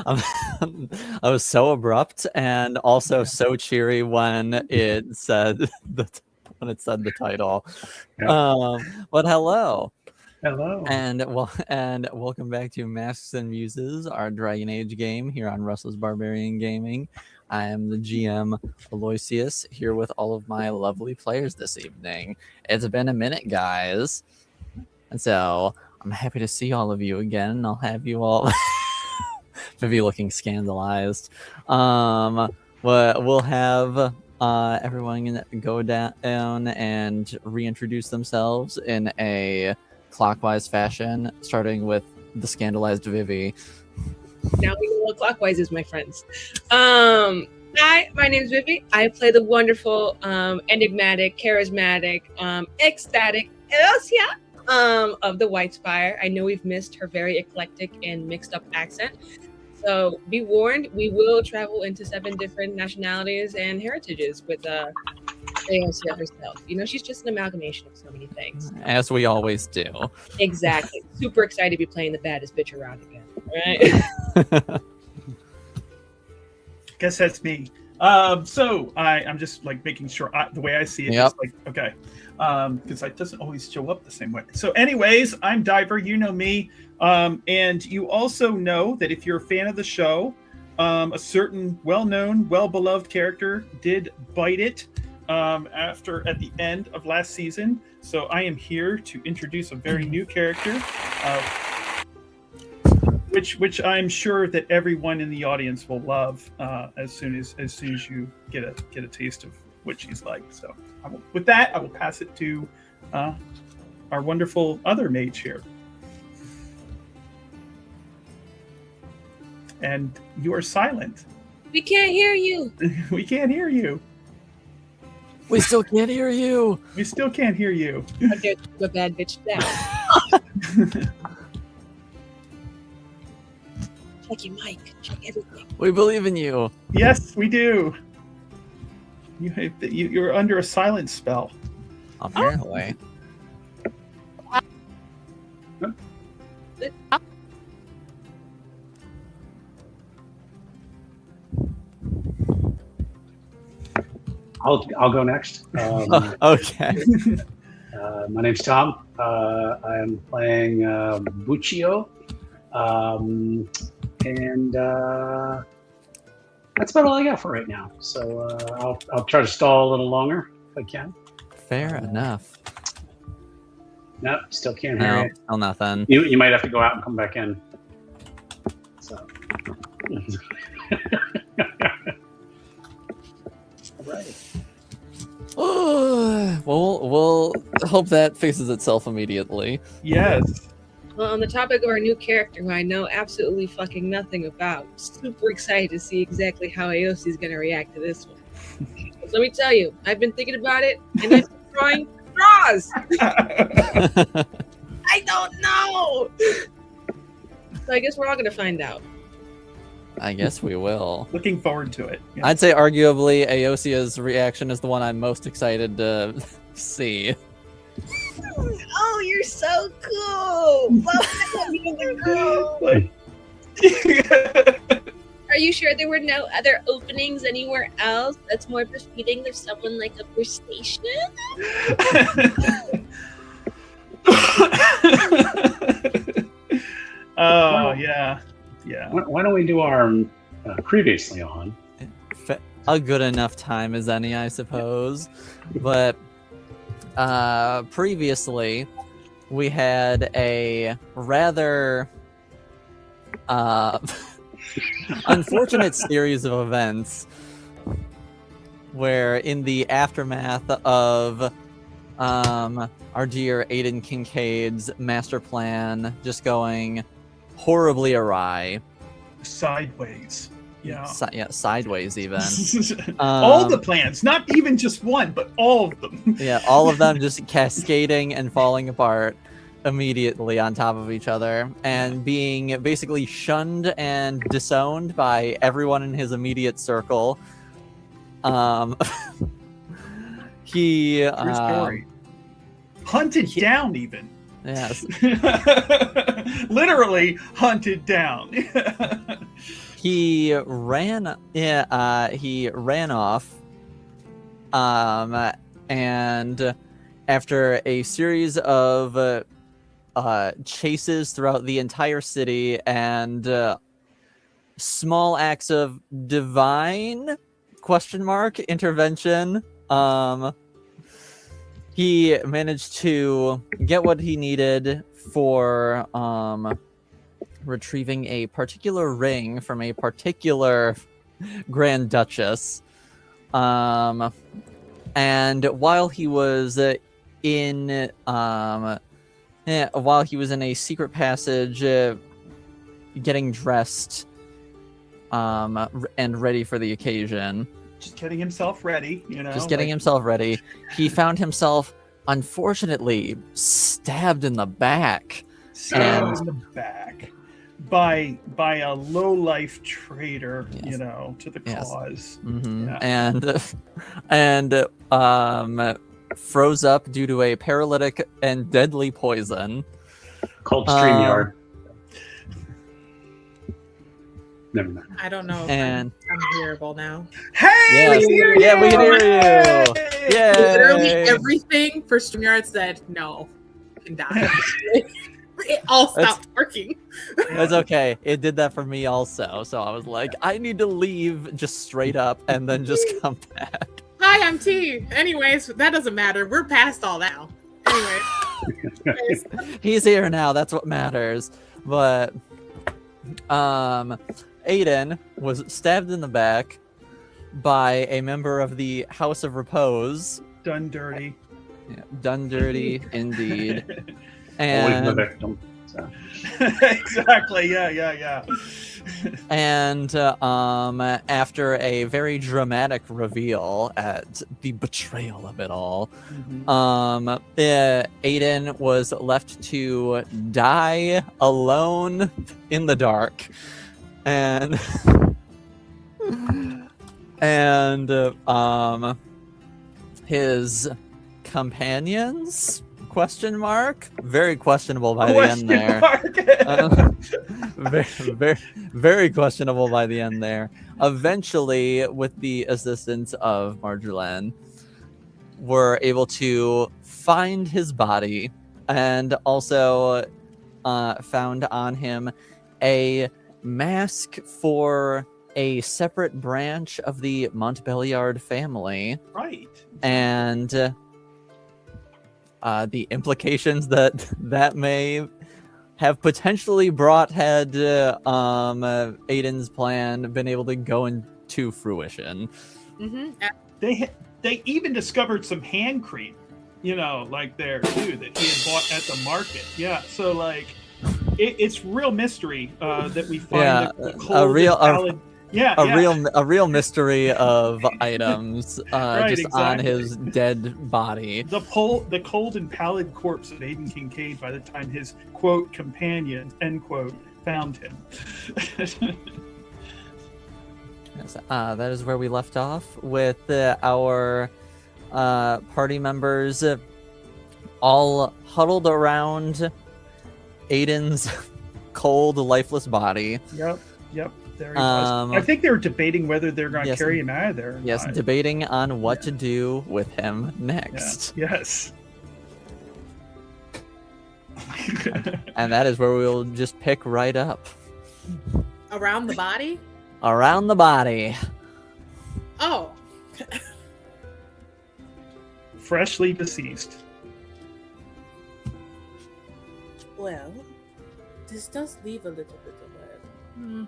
I was so abrupt and also so cheery when it said the title. Yeah. But hello. Hello. And welcome back to Masks and Muses, our Dragon Age game here on Russell's Barbarian Gaming. I am the GM Aloysius, here with all of my lovely players this evening. It's been a minute, guys, and so I'm happy to see all of you again. I'll have you all maybe looking scandalized. We'll have everyone go down and reintroduce themselves in a clockwise fashion, starting with the scandalized Vivi. Now we know what clockwise is, my friends. Hi, my name is Vivi. I play the wonderful, enigmatic, charismatic, ecstatic Elsia of the White Spire. I know we've missed her very eclectic and mixed up accent. So be warned, we will travel into 7 different nationalities and heritages with Elsia herself. You know, she's just an amalgamation of so many things. As we always do. Exactly. Super excited to be playing the baddest bitch around again. Right? Guess that's me. So I'm just like making sure the way I see it. Yep. Is like, okay. Because it doesn't always show up the same way. So anyways, I'm Diver. You know me. And you also know that if you're a fan of the show, a certain well-known, well-beloved character did bite it at the end of last season. So I am here to introduce a very new character, which I'm sure that everyone in the audience will love as soon as you get a taste of what she's like. So with that, I will pass it to our wonderful other mage here. And you are silent. We can't hear you. We can't hear you. We still can't hear you. We still can't hear you. I dare the bad bitch down. Check your mic. Check everything. We believe in you. Yes, we do. You're under a silence spell. Apparently. I'll go next. Okay. My name's Tom. I'm playing Buccio. And that's about all I got for right now. So I'll try to stall a little longer if I can. Fair enough. No, still can't hear you. No, nothing. You might have to go out and come back in. So. All right. We'll hope that fixes itself immediately. Yes. Well, on the topic of our new character, who I know absolutely fucking nothing about, super excited to see exactly how Aosi is going to react to this one. So let me tell you, I've been thinking about it, and I'm drawing straws. I don't know. So I guess we're all going to find out. I guess we will. Looking forward to it. Yeah. I'd say arguably Aosia's reaction is the one I'm most excited to see. Oh, you're so cool! Love you, girl. Are you sure there were no other openings anywhere else that's more befitting of someone like a crustacean? Oh, yeah. Why don't we do our previously on? A good enough time as any, I suppose. But previously, we had a rather unfortunate series of events where, in the aftermath of our dear Aiden Kincaide's master plan just going horribly awry. Sideways. Yeah. Sideways even. All the plans, not even just one, but all of them. Yeah, all of them just cascading and falling apart immediately on top of each other, and being basically shunned and disowned by everyone in his immediate circle. He True story. Hunted down even. Yes. Literally hunted down. he ran off, and after a series of chases throughout the entire city and small acts of divine intervention, he managed to get what he needed for retrieving a particular ring from a particular Grand Duchess. And while he was in a secret passage, getting dressed and ready for the occasion, Just getting himself ready, just getting himself ready, he found himself, unfortunately, stabbed in the back. stabbed in the back by a low-life traitor, Yes. To the Yes. cause. Mm-hmm. Yeah. And froze up due to a paralytic and deadly poison. Called StreamYard. Never mind. I don't know if And- I'm hearable now. Hey, Yes. we hear Yeah, we can you! hear you. Yay! Literally Yay! everything for StreamYard said no and died. It all stopped working. It's okay. It did that for me also. So I was like, I need to leave just straight up and then just come back. Hi, I'm T. Anyways, that doesn't matter. We're past all that now. Anyway. He's here now. That's what matters. But Aiden was stabbed in the back by a member of the House of Repose. Done dirty. Yeah, done dirty, indeed. Always the And victim. So. Exactly. Yeah. and after a very dramatic reveal at the betrayal of it all, Mhm. Aiden was left to die alone in the dark, and his companions? Question mark? Very questionable by the end there. Very questionable by the end there. Eventually, with the assistance of Marjolaine, were able to find his body and also found on him a mask for a separate branch of the Montbéliard family. Right. And the implications that may have potentially had Aiden's plan been able to go into fruition. Mm-hmm. They even discovered some hand cream, there too, that he had bought at the market. Yeah, so it's real mystery that we find the cold and pallid. A real mystery of items Right, just on exactly. his dead body. The cold and pallid corpse of Aiden Kincaide by the time his quote companion end quote found him. Yes, that is where we left off with our party members all huddled around Aiden's cold, lifeless body. Yep. There he was. I think they were debating whether they're going to Yes. carry him out of there. Or Yes, not. debating on what to do with him next. Yes. And that is where we'll just pick right up. Around the body? Around the body. Oh. Freshly deceased. Well, this does leave a little bit of a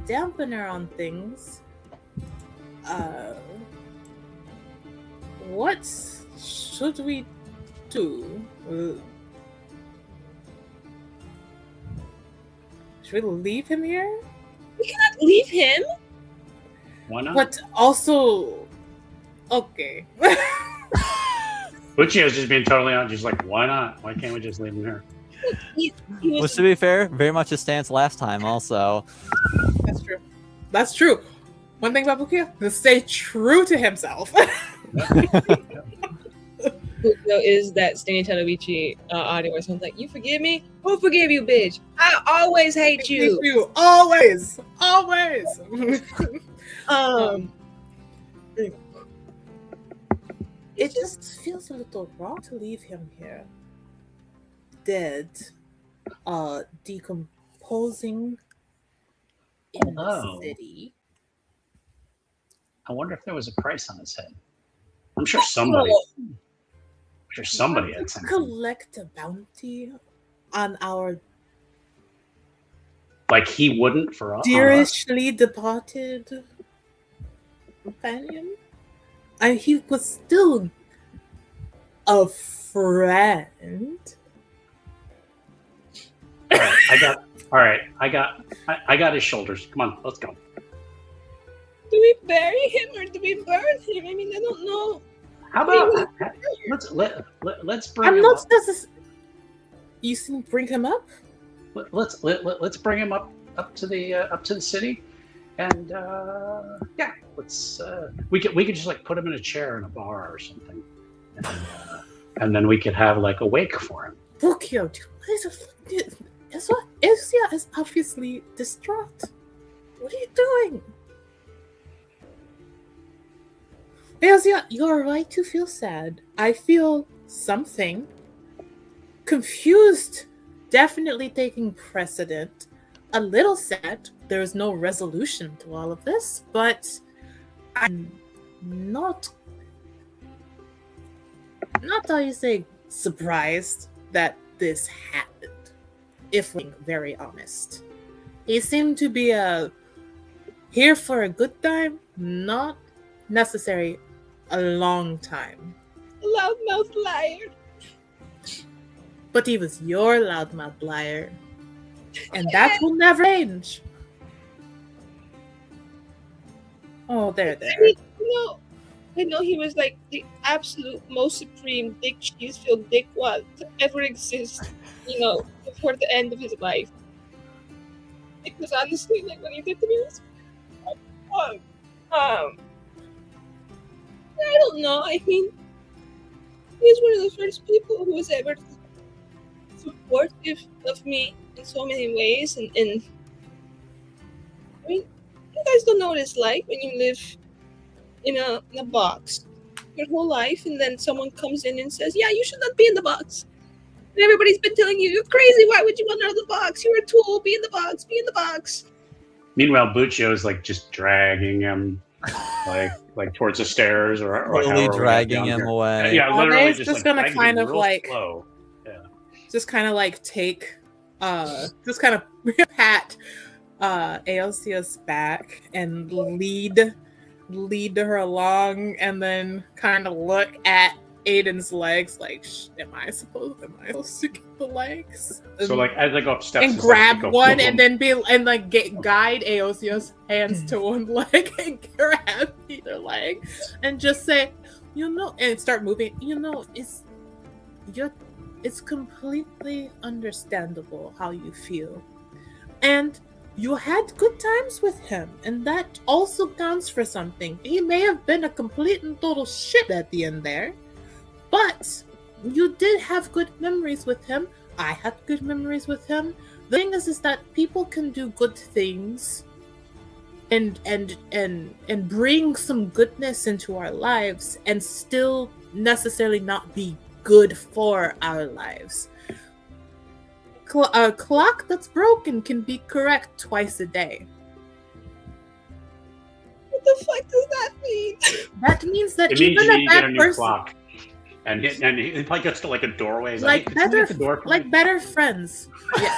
dampener on things. What should we do? Should we leave him here? Leave him? Why not? But also, okay. Lucia's just being totally honest. She's like, why not? Why can't we just leave him here? He Which, was to be fair, very much his stance last time also. That's true. That's true. One thing about Bukia, he'll stay true to himself. though is that Stanley Televici audio where someone's like, "You forgive me? Who forgive you, bitch? I always hate you." You always. Um, It just feels a little wrong to leave him here, dead, decomposing in the Although, city. I wonder if there was a price on his head. I'm sure somebody had something. Collect a bounty on our Like he wouldn't for us. dearestly departed companion. And he was still a friend. All right, I got his shoulders. Come on, let's go. do we bury him or do we burn him? I mean, I don't know. How about let's bring I'm him not up. necessarily. You can bring him up. Let's bring him up to the city, and yeah, let's we could just like put him in a chair in a bar or something, and then we could have like a wake for him. Bukio, Ezia is obviously distraught. What are you doing? Ezia, you're right to feel sad. I feel something. Confused, definitely taking precedent. A little sad. There is no resolution to all of this, but I'm not how you say surprised that this happened. If we're being very honest, he seemed to be here for a good time, not necessary a long time. Loudmouth liar. But he was your loudmouth liar, and that will never change. Oh, there. I know he was like the absolute most supreme dick cheese filled dickwad to ever exist, before the end of his life. Because honestly, like when he did to me, it was I don't know. I mean, he was one of the first people who was ever supportive of me in so many ways, and I mean, you guys don't know what it's like when you live in a box your whole life, and then someone comes in and says, "Yeah, you should not be in the box." And everybody's been telling you, "You're crazy. Why would you want out of the box? You're a tool. Be in the box. Be in the box." Meanwhile, Buccio is like just dragging him, like towards the stairs or Totally however dragging him away. Yeah, Oh, literally Dave's just gonna dragging kind him of real like slow. just kind of like take just kind of pat Aocea's back and lead her along, and then kind of look at Aiden's legs like, am I supposed to get the legs? So like as I go up steps And it's grab like, go, one boom, and then guide Aocea's hands to one leg and grab either leg and just say, and start moving. It's completely understandable how you feel. And you had good times with him, and that also counts for something. He may have been a complete and total shit at the end there, but you did have good memories with him. I had good memories with him. The thing is that people can do good things and bring some goodness into our lives and still necessarily not be good for our lives. A clock that's broken can be correct twice a day. What the fuck does that mean? That means that It means even you a need to get a bad new person, clock. And he probably gets to like a doorway. He's like "Hey, can someone better, get the door for me?" better friends. Yeah.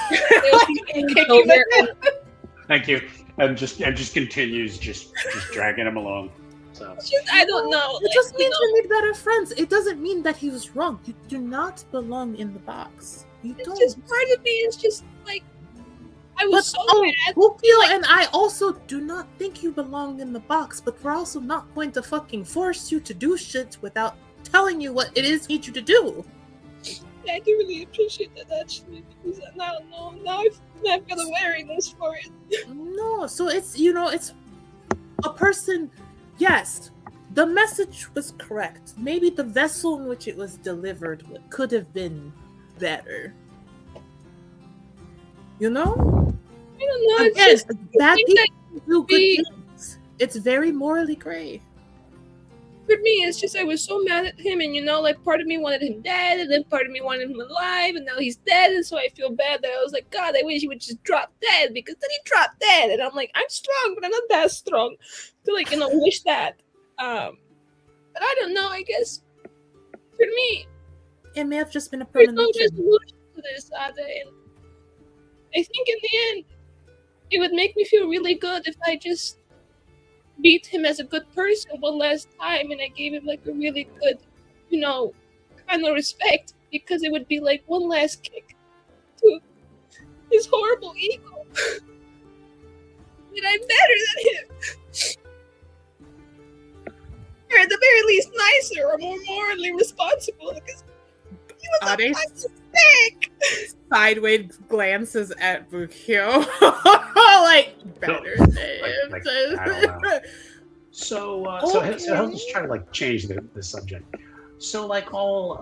Thank you. And just continues just dragging him along. So I don't know. It just means you need better friends. It doesn't mean that he was wrong. You do not belong in the box. You It's don't. just part of me is just like, I was so mad. Bukio and I also do not think you belong in the box, but we're also not going to fucking force you to do shit without telling you what it is we need you to do. I do really appreciate that, actually, because I don't know. Now I've got a wariness for it. No, so it's a person. Yes, the message was correct. Maybe the vessel in which it was delivered could have been better. You know? I don't know. It's Again, just bad think people do good we- things. It's very morally gray. for me, it's just I was so mad at him, and like part of me wanted him dead, and then part of me wanted him alive, and now he's dead, and so I feel bad that I was like, God, I wish he would just drop dead, because then he dropped dead, and I'm like, I'm strong, but I'm not that strong to wish that. But I don't know. I guess for me, It may have just been a there's no premonition. resolution to this, Ade, and I think in the end, it would make me feel really good if I just beat him as a good person one last time, and I gave him a really good, kind of respect, because it would be like one last kick to his horrible ego. And I'm better than him. Or at the very least nicer or more morally responsible, because he was Ade a fucking stick. sideways glances at Bukyo. Better than him. I don't know. So he'll just try to change the subject. So all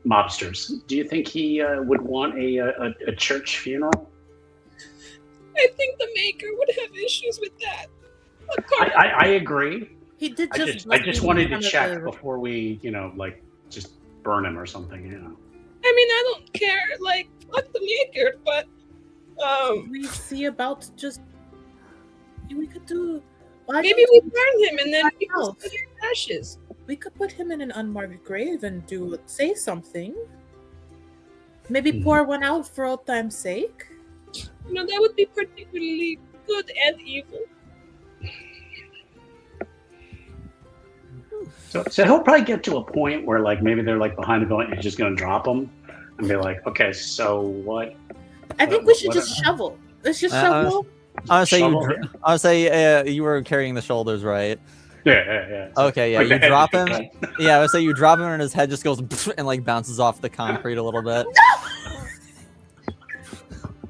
mobsters, do you think he would want a church funeral? I think the maker would have issues with that. I agree. He did I just wanted to check before we just burn him or something. I mean, I don't care. Fuck the maker, but we see about just we could do. maybe we burn him and then Why people else? split his ashes. We could put him in an unmarked grave and say something. Maybe pour one out for old time's sake. That would be particularly good and evil. So he'll probably get to a point where maybe they're behind the building and he's just gonna drop them and be like, okay, so what? I think we should just shovel. Let's just shovel. I would say Shovel, I would say you were carrying the shoulders, right? Yeah. So, Okay, yeah. the You head drop just him. goes, Yeah, I would say you drop him and his head just goes and bounces off the concrete a little bit.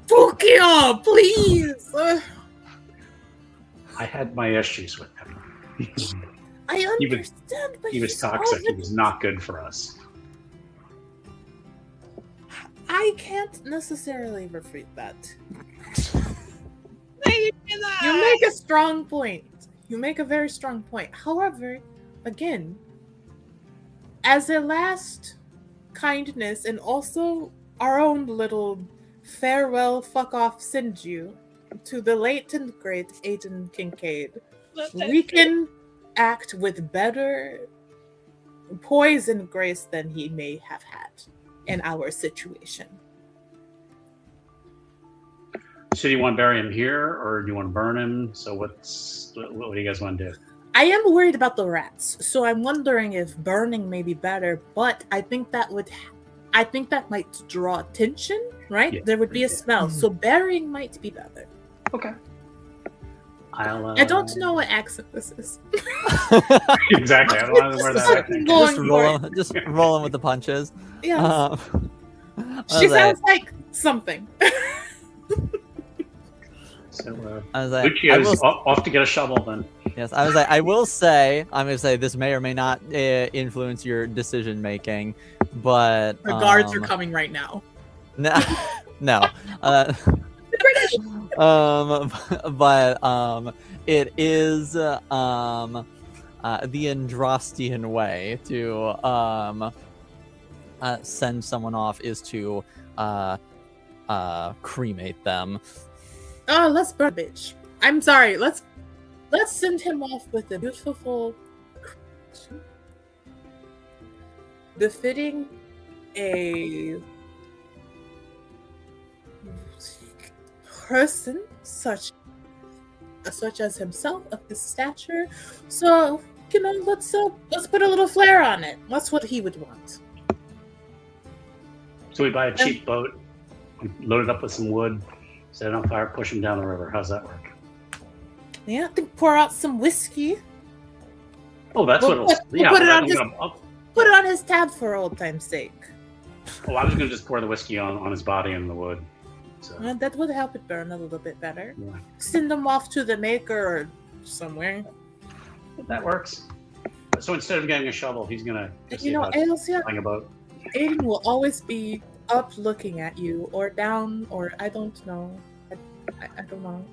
Bukyo, please. I had my issues with him. I He was- understand, but He was he's toxic. He already- was not good for us. I can't necessarily refute that. Neither can You I. make a strong point. You make a very strong point. However, again, as a last kindness and also our own little farewell fuck off Sinju to the late and great Aiden Kincaide, we can act with better poise and grace than he may have had in our situation. So do you want to bury him here or do you want to burn him? So what do you guys want to do? I am worried about the rats, so I'm wondering if burning may be better, but I think that might draw attention, right? Yeah. There would be a smell, so burying might be better. Okay. I don't know what accent this is. Exactly. I don't know where that Fucking is. going just rolling with the punches. Yes. I She was like- sounds like something. So I was like, Lucio's off to get a shovel then. yes, I was like, I'm gonna say this may or may not influence your decision making, but The guards are coming right now. no, no. British. But it is the Andrastian way to send someone off is to cremate them. Oh, let's burn the bitch. I'm sorry. Let's send him off with a beautiful, befitting a person such as himself of his stature. So let's put a little flair on it. That's what he would want. So we buy a cheap boat, load it up with some wood, set it on fire, push him down the river. How's that work? Yeah, I think pour out some whiskey. Oh, that's We'll what it'll. put- we'll Yeah, put it I'm on gonna- Put it on his tab for old time's sake. I was going to just pour the whiskey on his body in the wood. So, That would help it burn a little bit better. yeah. Send them off to the maker or somewhere. That works. So instead of getting a shovel, he's gonna just You know, Ailsia, flying a boat. Aiden will always be up looking at you, or down, or I don't know. I don't know.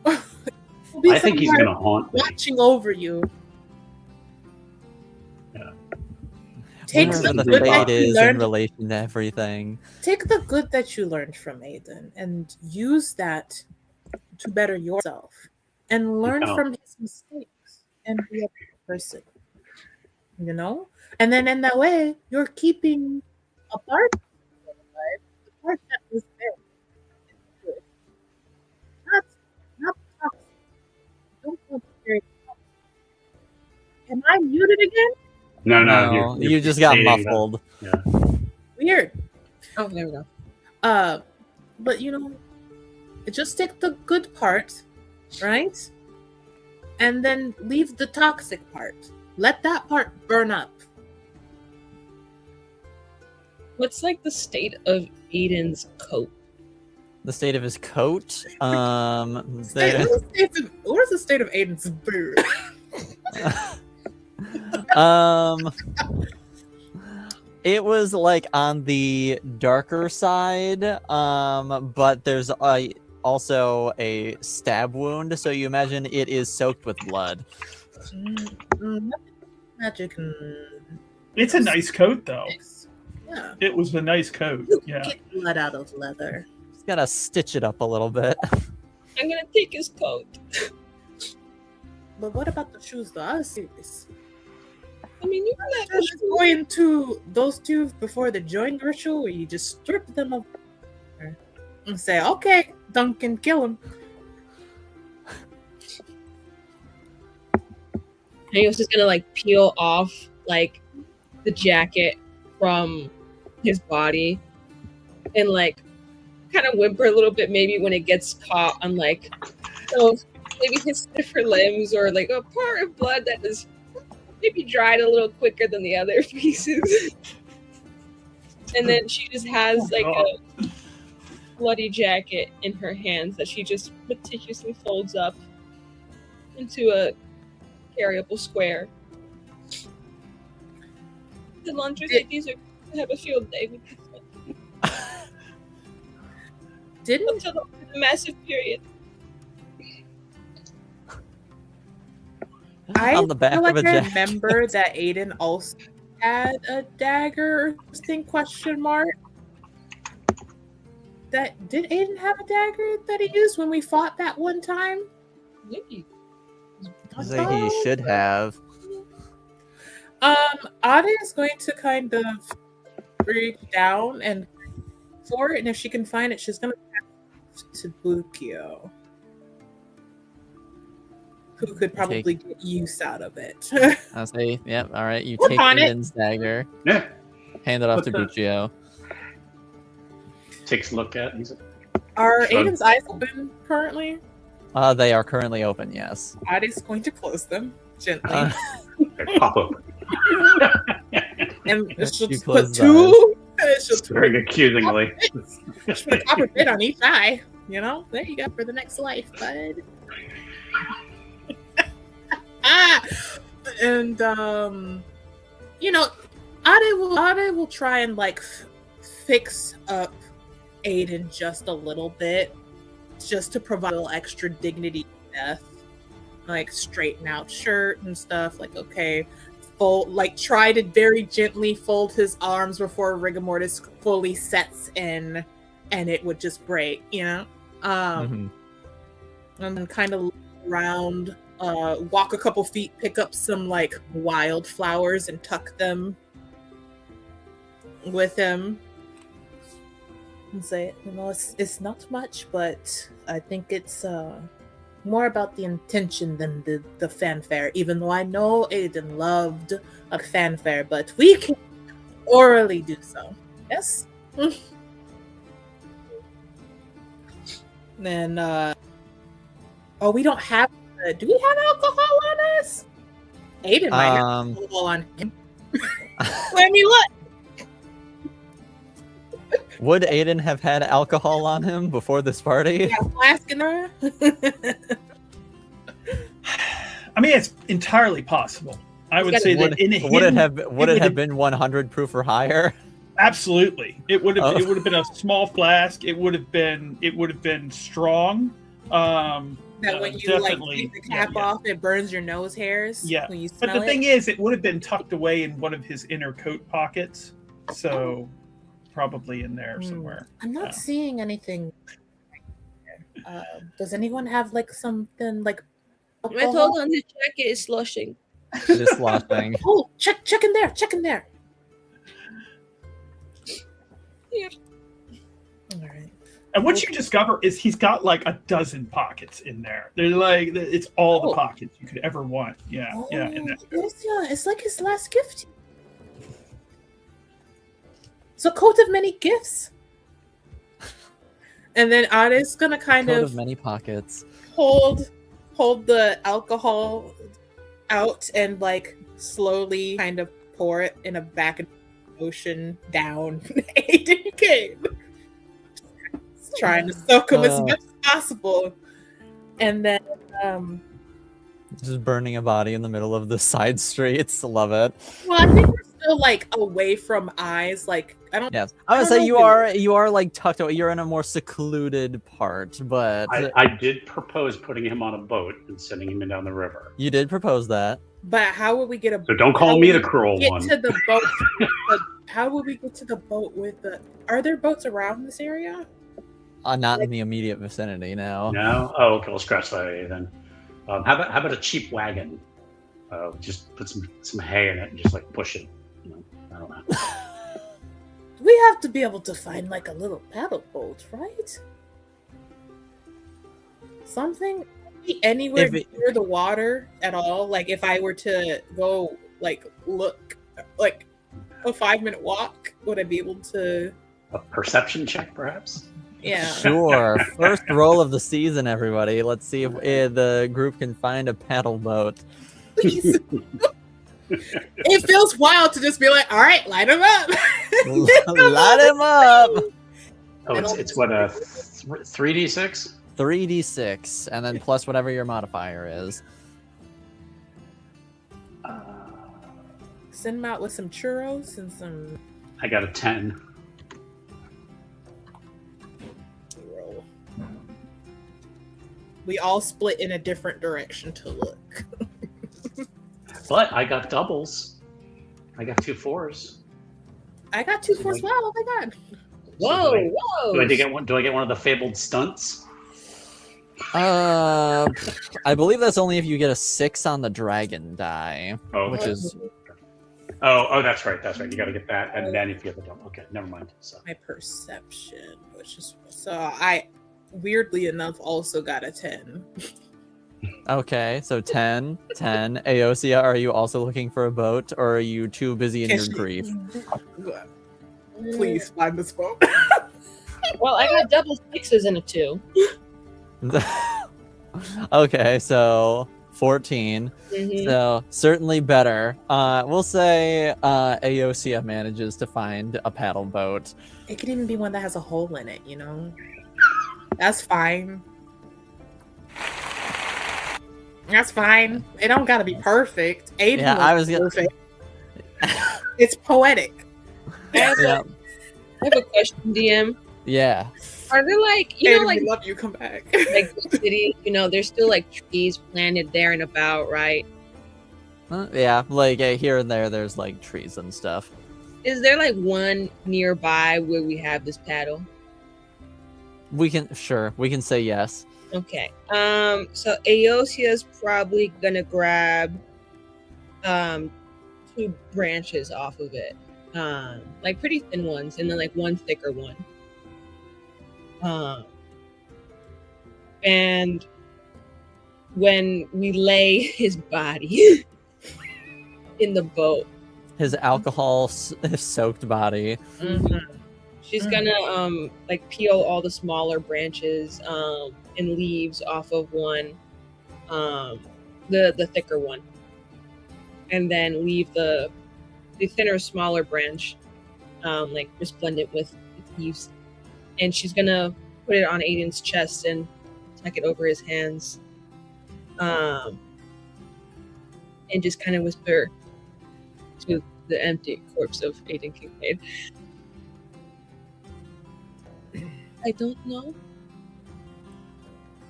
He'll be I think he's somewhere gonna haunt me. watching over you. Yeah. Take Wherever the the good fate that you is in learned. relation to everything. Take the good that you learned from Aiden and use that to better yourself and learn know. from his mistakes and be a better person. You know? And then in that way, you're keeping a part of your life, the part that was there. Good. Not toxic. Don't want to be very toxic. Am I muted again? No, No, you just got fading muffled. Yeah. Weird. Oh, there we go. But you know, just take the good part, right? And then leave the toxic part. Let that part burn up. What's like the state of Aiden's coat? The state of his coat. Where's the state of Aiden's beard? It was like on the darker side, but there's also a stab wound, so you imagine it is soaked with blood. Magic. It's a nice coat, though. Yeah. It was a nice coat. Yeah. Get blood out of leather. Just gotta stitch it up a little bit. I'm gonna take his coat. But what about the shoes, though? I was serious. I mean, you can let Let's go into those two before the join ritual where you just strip them of and say, okay, Duncan, kill him. And he was just gonna like peel off like the jacket from his body and like kind of whimper a little bit maybe when it gets caught on like maybe his stiffer limbs or like a part of blood that is maybe dried a little quicker than the other pieces. And then she just has like a bloody jacket in her hands that she just meticulously folds up into a carryable square. The laundry ladies are gonna have a field day with this one. Didn't Until the massive period. I On the back feel of like a I jacket. remember that Aiden also had a dagger or something, question mark. Did Aiden have a dagger that he used when we fought that one time? Maybe. I think he should have. Ada is going to kind of reach down and for it, and if she can find it, she's gonna pass it to Bukio, who could probably get use out of it. I'll say, yep, all right. You Work take on it. Aiden's dagger, Yeah. hand it off What's to that? Buccio. Takes a look at it. He's like, Are Shrug. Aiden's eyes open currently? They are currently open, yes. Ade's going to close them gently. okay, pop open. And she'll You just close put the two. And she'll Very accusingly. put a copper bit on each eye. You know, there you go for the next life, bud. And you know, Ade will try and like fix up Aiden just a little bit, just to provide a little extra dignity to death. Like straighten out shirt and stuff. Like okay. Fold, like try to very gently fold his arms before rigor mortis fully sets in, and it would just break, you know. Mhm. And then kind of look around, walk a couple feet, pick up some like wildflowers and tuck them with him, and say, you know, it's not much, but I think it's more about the intention than the fanfare, even though I know Aiden loved a fanfare, but we can orally do so. Yes? Then, we don't have, do we have alcohol on us? Aiden might have alcohol on him. Let me look. Would Aiden have had alcohol on him before this party? Got a flask in there. I mean, it's entirely possible. I would say that would it have been 100 proof or higher? Absolutely, it would have. It would have been a small flask. It would have been strong. That when you like take the cap off, it burns your nose hairs. Yeah, when you but smell the thing is, it would have been tucked away in one of his inner coat pockets, so probably in there somewhere. I'm not seeing anything. Does anyone have like something like? I told him his jacket is sloshing. It is sloshing. Oh, check in there. Check in there. Yeah. All right. And what you discover is he's got like a dozen pockets in there. They're like, it's all the pockets you could ever want. Yeah, yeah. In that it's like his last gift. It's a coat of many gifts. And then Ada's gonna kind of many pockets. Hold the alcohol out and like slowly kind of pour it in a back of the ocean down Aiden Kincaide. Trying to soak him as much as possible. And then just burning a body in the middle of the side streets. Love it. Well, I think we're still like away from eyes. Like I don't. Yes, I would say you are like tucked away. You're in a more secluded part, but I did propose putting him on a boat and sending him down the river. You did propose that. But how would we get a? So don't call me the cruel one. Get to the boat. How would we get to the boat with the? Are there boats around this area? Not in the immediate vicinity, no. No? Oh, okay. We'll scratch that then. How about a cheap wagon? Just put some hay in it and just like push it. You know, I don't know. We have to be able to find like a little paddle boat, right? Something anywhere near the water at all. Like if I were to go like look like a 5-minute walk, would I be able to? A perception check, perhaps. Yeah. Sure. First roll of the season, everybody. Let's see if the group can find a paddle boat. Please. It feels wild to just be like, all right, light him up. Light him up. Oh, it's what, a 3d6? 3d6, and then plus whatever your modifier is. Send him out with some churros and some... I got a 10. We all split in a different direction to look. But I got doubles. I got 2 4s. I got 2 4s. Wow! Oh my god! Whoa! So Whoa! Do I get one of the fabled stunts? I believe that's only if you get a 6 on the dragon die, which is. Oh, that's right. That's right. You got to get that, and then if you get the double. Okay, never mind. So. My perception, which is I. Weirdly enough, also got a 10. Okay, so 10. Aosia, are you also looking for a boat, or are you too busy in your grief? Please find this boat. Well, I got double 6s and a 2. Okay, so 14. Mm-hmm. So certainly better. We'll say Aosia manages to find a paddle boat. It could even be one that has a hole in it, you know? That's fine. That's fine. It don't gotta be perfect. Aiden was perfect. It's poetic. I have a question, DM. Yeah. Are there like we love you. Come back. Like the city, there's still like trees planted there and about, right? Yeah, like here and there's like trees and stuff. Is there like one nearby where we have this paddle? We can say yes. Okay. So Aosia's probably gonna grab 2 branches off of it. Like pretty thin ones, and then like one thicker one. And when we lay his body in the boat, his alcohol soaked body. Mm-hmm. She's gonna like peel all the smaller branches and leaves off of one, the thicker one, and then leave the thinner, smaller branch, like resplendent with leaves. And she's gonna put it on Aiden's chest and tuck it over his hands. and just kind of whisper to the empty corpse of Aiden Kincaide. I don't know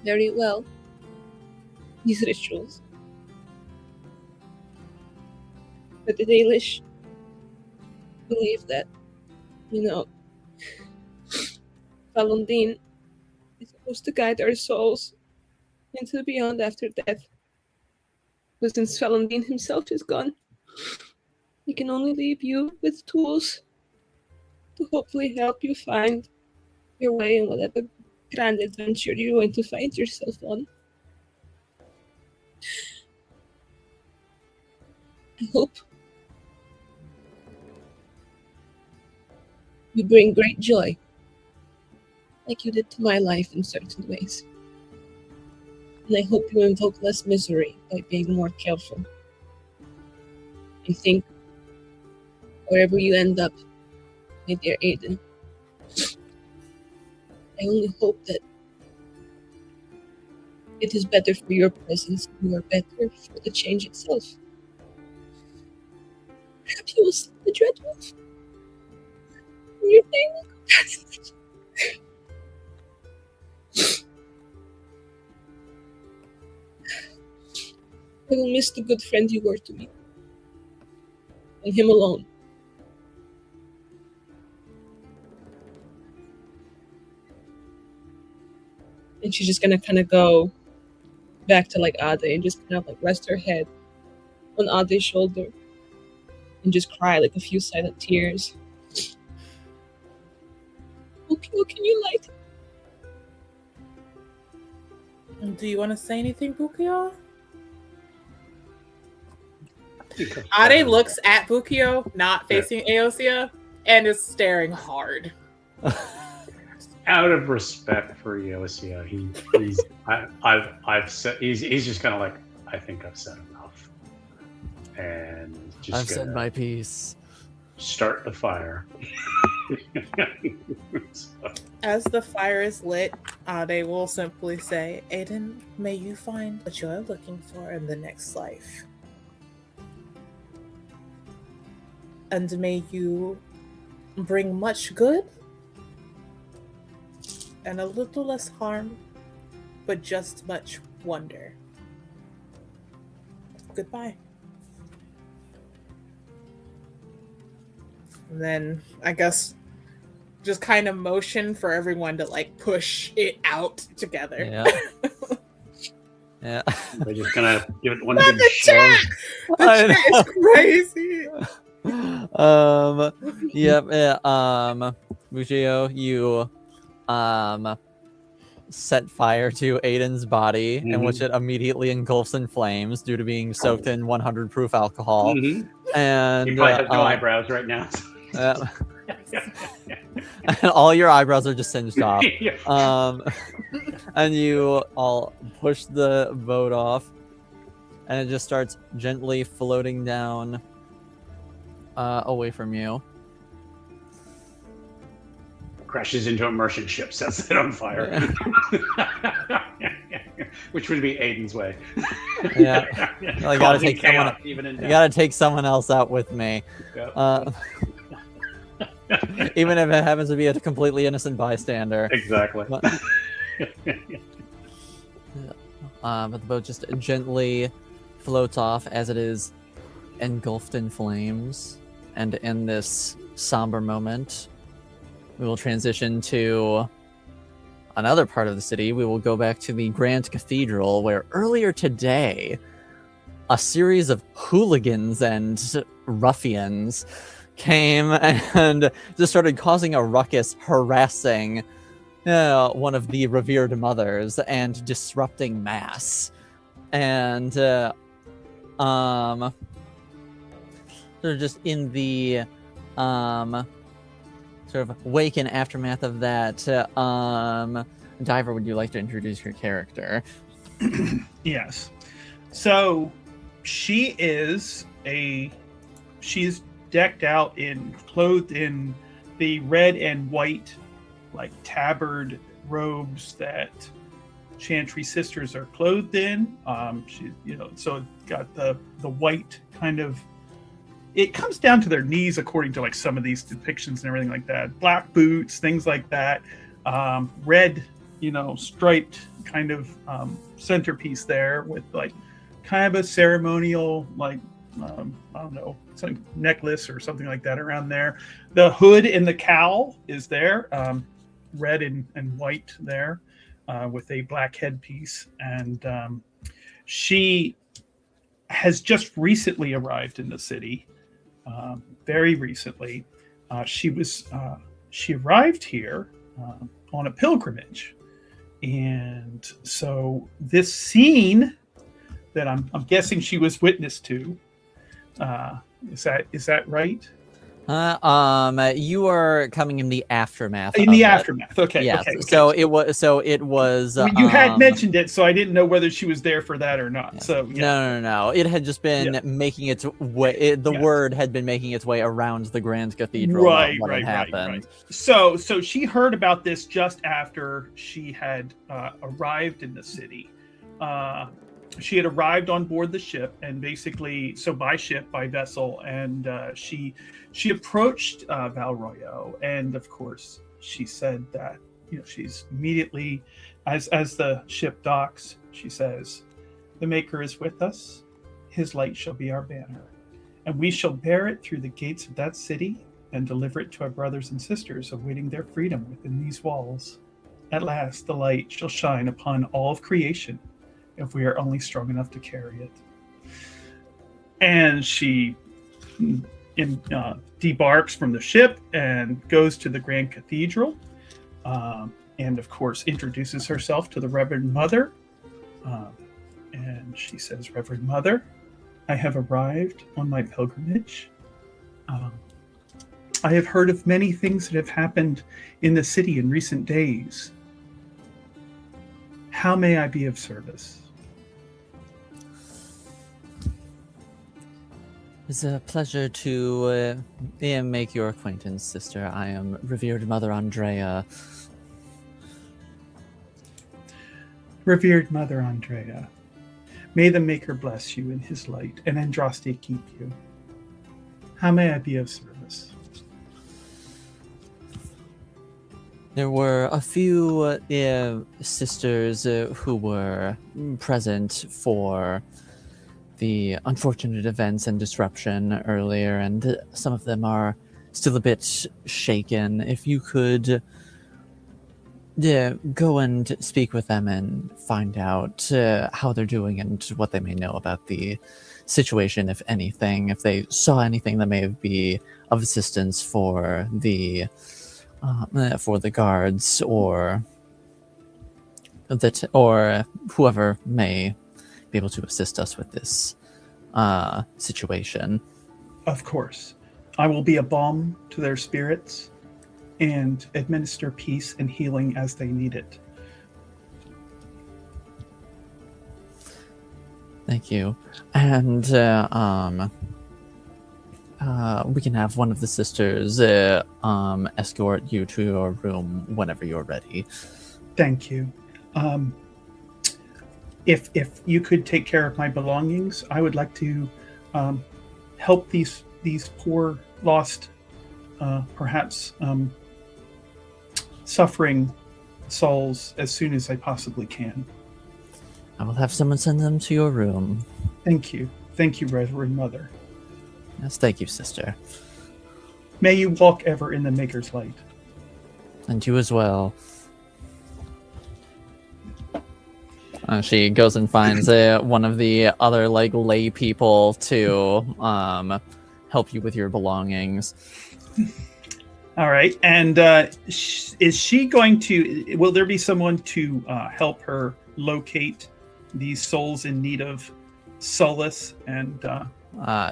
very well these rituals, but the Dalish believe that, Valondine is supposed to guide our souls into the beyond after death. But since Valondine himself is gone, he can only leave you with tools to hopefully help you find your way in whatever grand adventure you're going to find yourself on. I hope you bring great joy, like you did to my life in certain ways. And I hope you invoke less misery by being more careful. I think wherever you end up, my dear Aiden, I only hope that it is better for your presence and you are better for the change itself. Perhaps you will see the Dread Wolf. And your name will go past. I will miss the good friend you were to me. And him alone. And she's just gonna kind of go back to like Ade and just kind of like rest her head on Ade's shoulder and just cry like a few silent tears. Bukio, can you light? Do you want to say anything, Bukio? Ade looks at Bukio, not facing Aosia, and is staring hard. Out of respect for Yosia, he's just kind of like, I think I've said enough, and just I've said my piece. Start the fire. As the fire is lit, Ade will simply say, Aiden, may you find what you are looking for in the next life. And may you bring much good and a little less harm, but just much wonder. Goodbye. And then, I guess, just kind of motion for everyone to, like, push it out together. Yeah. Yeah. We're just gonna give it one big shove. The chat is crazy. Mujio, you set fire to Aiden's body, in which it immediately engulfs in flames due to being soaked in 100 proof alcohol. And you probably have no eyebrows right now. And all your eyebrows are just singed off. And you all push the boat off, and it just starts gently floating down away from you. Crashes into a merchant ship, sets it on fire. Which would be Aiden's way. Yeah. I gotta take someone. You gotta take someone else out with me. Yep. Even if it happens to be a completely innocent bystander. Exactly. But the boat just gently floats off as it is engulfed in flames. And in this somber moment, we will transition to another part of the city. We will go back to the Grand Cathedral, where earlier today, a series of hooligans and ruffians came and just started causing a ruckus, harassing one of the revered mothers and disrupting mass. And they're just in the sort of wake and aftermath of that. Diver, would you like to introduce your character? Yes. So she's decked out clothed in the red and white, like tabard robes that Chantry sisters are clothed in. She, so it got the white kind of. It comes down to their knees, according to like some of these depictions and everything like that. Black boots, things like that. Red, striped kind of centerpiece there with like kind of a ceremonial like I don't know, some necklace or something like that around there. The hood and the cowl is there, red and white there, with a black headpiece. And she has just recently arrived in the city, very recently. She arrived here on a pilgrimage, and so this scene that I'm guessing she was witness to. Is that right? You are coming in the aftermath. In the aftermath. Okay. Yes. Okay. So it was. Well, you had mentioned it, so I didn't know whether she was there for that or not. Yeah. So yeah. No. It had just been making its way. The word had been making its way around the Grand Cathedral. Right. Happened. So she heard about this just after she had arrived in the city. She had arrived on board the ship, and basically, so by vessel, and she approached Valroyo, and of course, she said that she's immediately, as the ship docks, she says, "The Maker is with us; His light shall be our banner, and we shall bear it through the gates of that city and deliver it to our brothers and sisters awaiting their freedom within these walls. At last, the light shall shine upon all of creation, if we are only strong enough to carry it." And she debarks from the ship and goes to the Grand Cathedral, and of course introduces herself to the Reverend Mother. And she says, "Reverend Mother, I have arrived on my pilgrimage. I have heard of many things that have happened in the city in recent days. How may I be of service?" It's a pleasure to make your acquaintance, sister. I am revered Mother Andrea. Revered Mother Andrea, may the Maker bless you in his light, and Andraste keep you. How may I be of service? There were a few sisters who were present for the unfortunate events and disruption earlier, and some of them are still a bit shaken. If you could go and speak with them and find out how they're doing and what they may know about the situation, if anything, if they saw anything that may be of assistance for the guards, or whoever may be able to assist us with this situation. Of course. I will be a balm to their spirits and administer peace and healing as they need it. Thank you. And we can have one of the sisters escort you to your room whenever you're ready. Thank you. If you could take care of my belongings, I would like to help these poor, lost, perhaps suffering souls as soon as I possibly can. I will have someone send them to your room. Thank you. Thank you, Reverend Mother. Yes, thank you, sister. May you walk ever in the Maker's light. And you as well. She goes and finds one of the other lay people to help you with your belongings. All right. And is she going to? Will there be someone to help her locate these souls in need of solace? And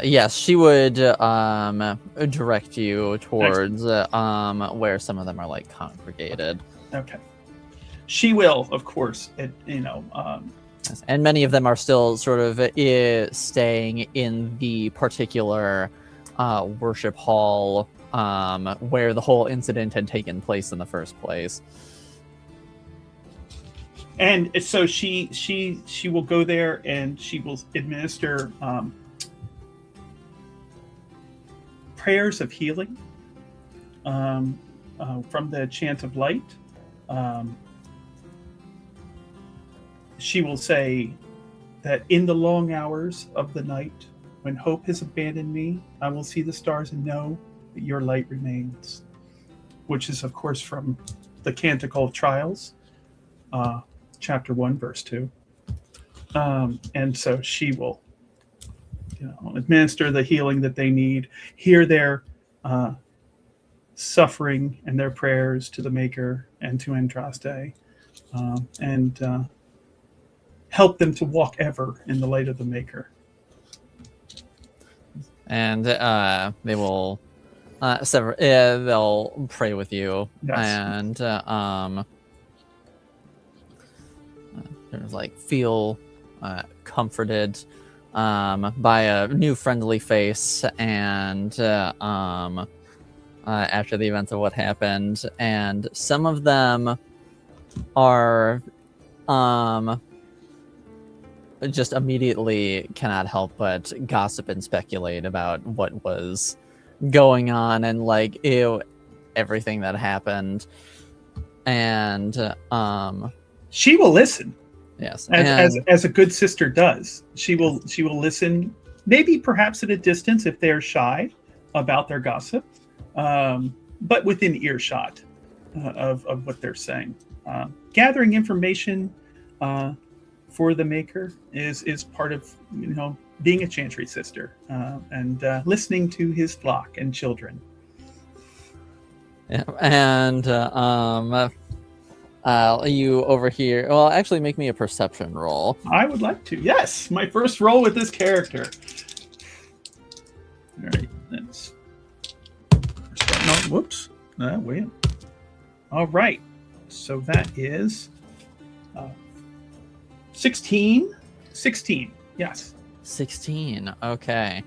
yes, she would direct you towards where some of them are congregated. Okay. She will, of course. And many of them are still sort of staying in the particular worship hall where the whole incident had taken place in the first place. And so she will go there and she will administer prayers of healing from the chant of light. She will say that in the long hours of the night, when hope has abandoned me, I will see the stars and know that your light remains. Which is, of course, from the Canticle of Trials, chapter 1, verse 2. And so she will, administer the healing that they need, hear their suffering and their prayers to the Maker and to Andraste, and help them to walk ever in the light of the Maker. And they will they'll pray with you. Yes. And sort of like feel comforted by a new friendly face, and after the events of what happened, and some of them are just immediately cannot help but gossip and speculate about what was going on and like everything that happened. And she will listen. Yes, as a good sister does. She will listen, maybe perhaps at a distance if they're shy about their gossip, but within earshot of what they're saying. Gathering information for the Maker is part of being a Chantry sister, and listening to his flock and children. Yeah, and you over here. Well, actually, make me a perception roll. I would like to. Yes, my first roll with this character. All right, that's. No, whoops. Wait. All right, so that is 16. 16. Yes. 16. Okay.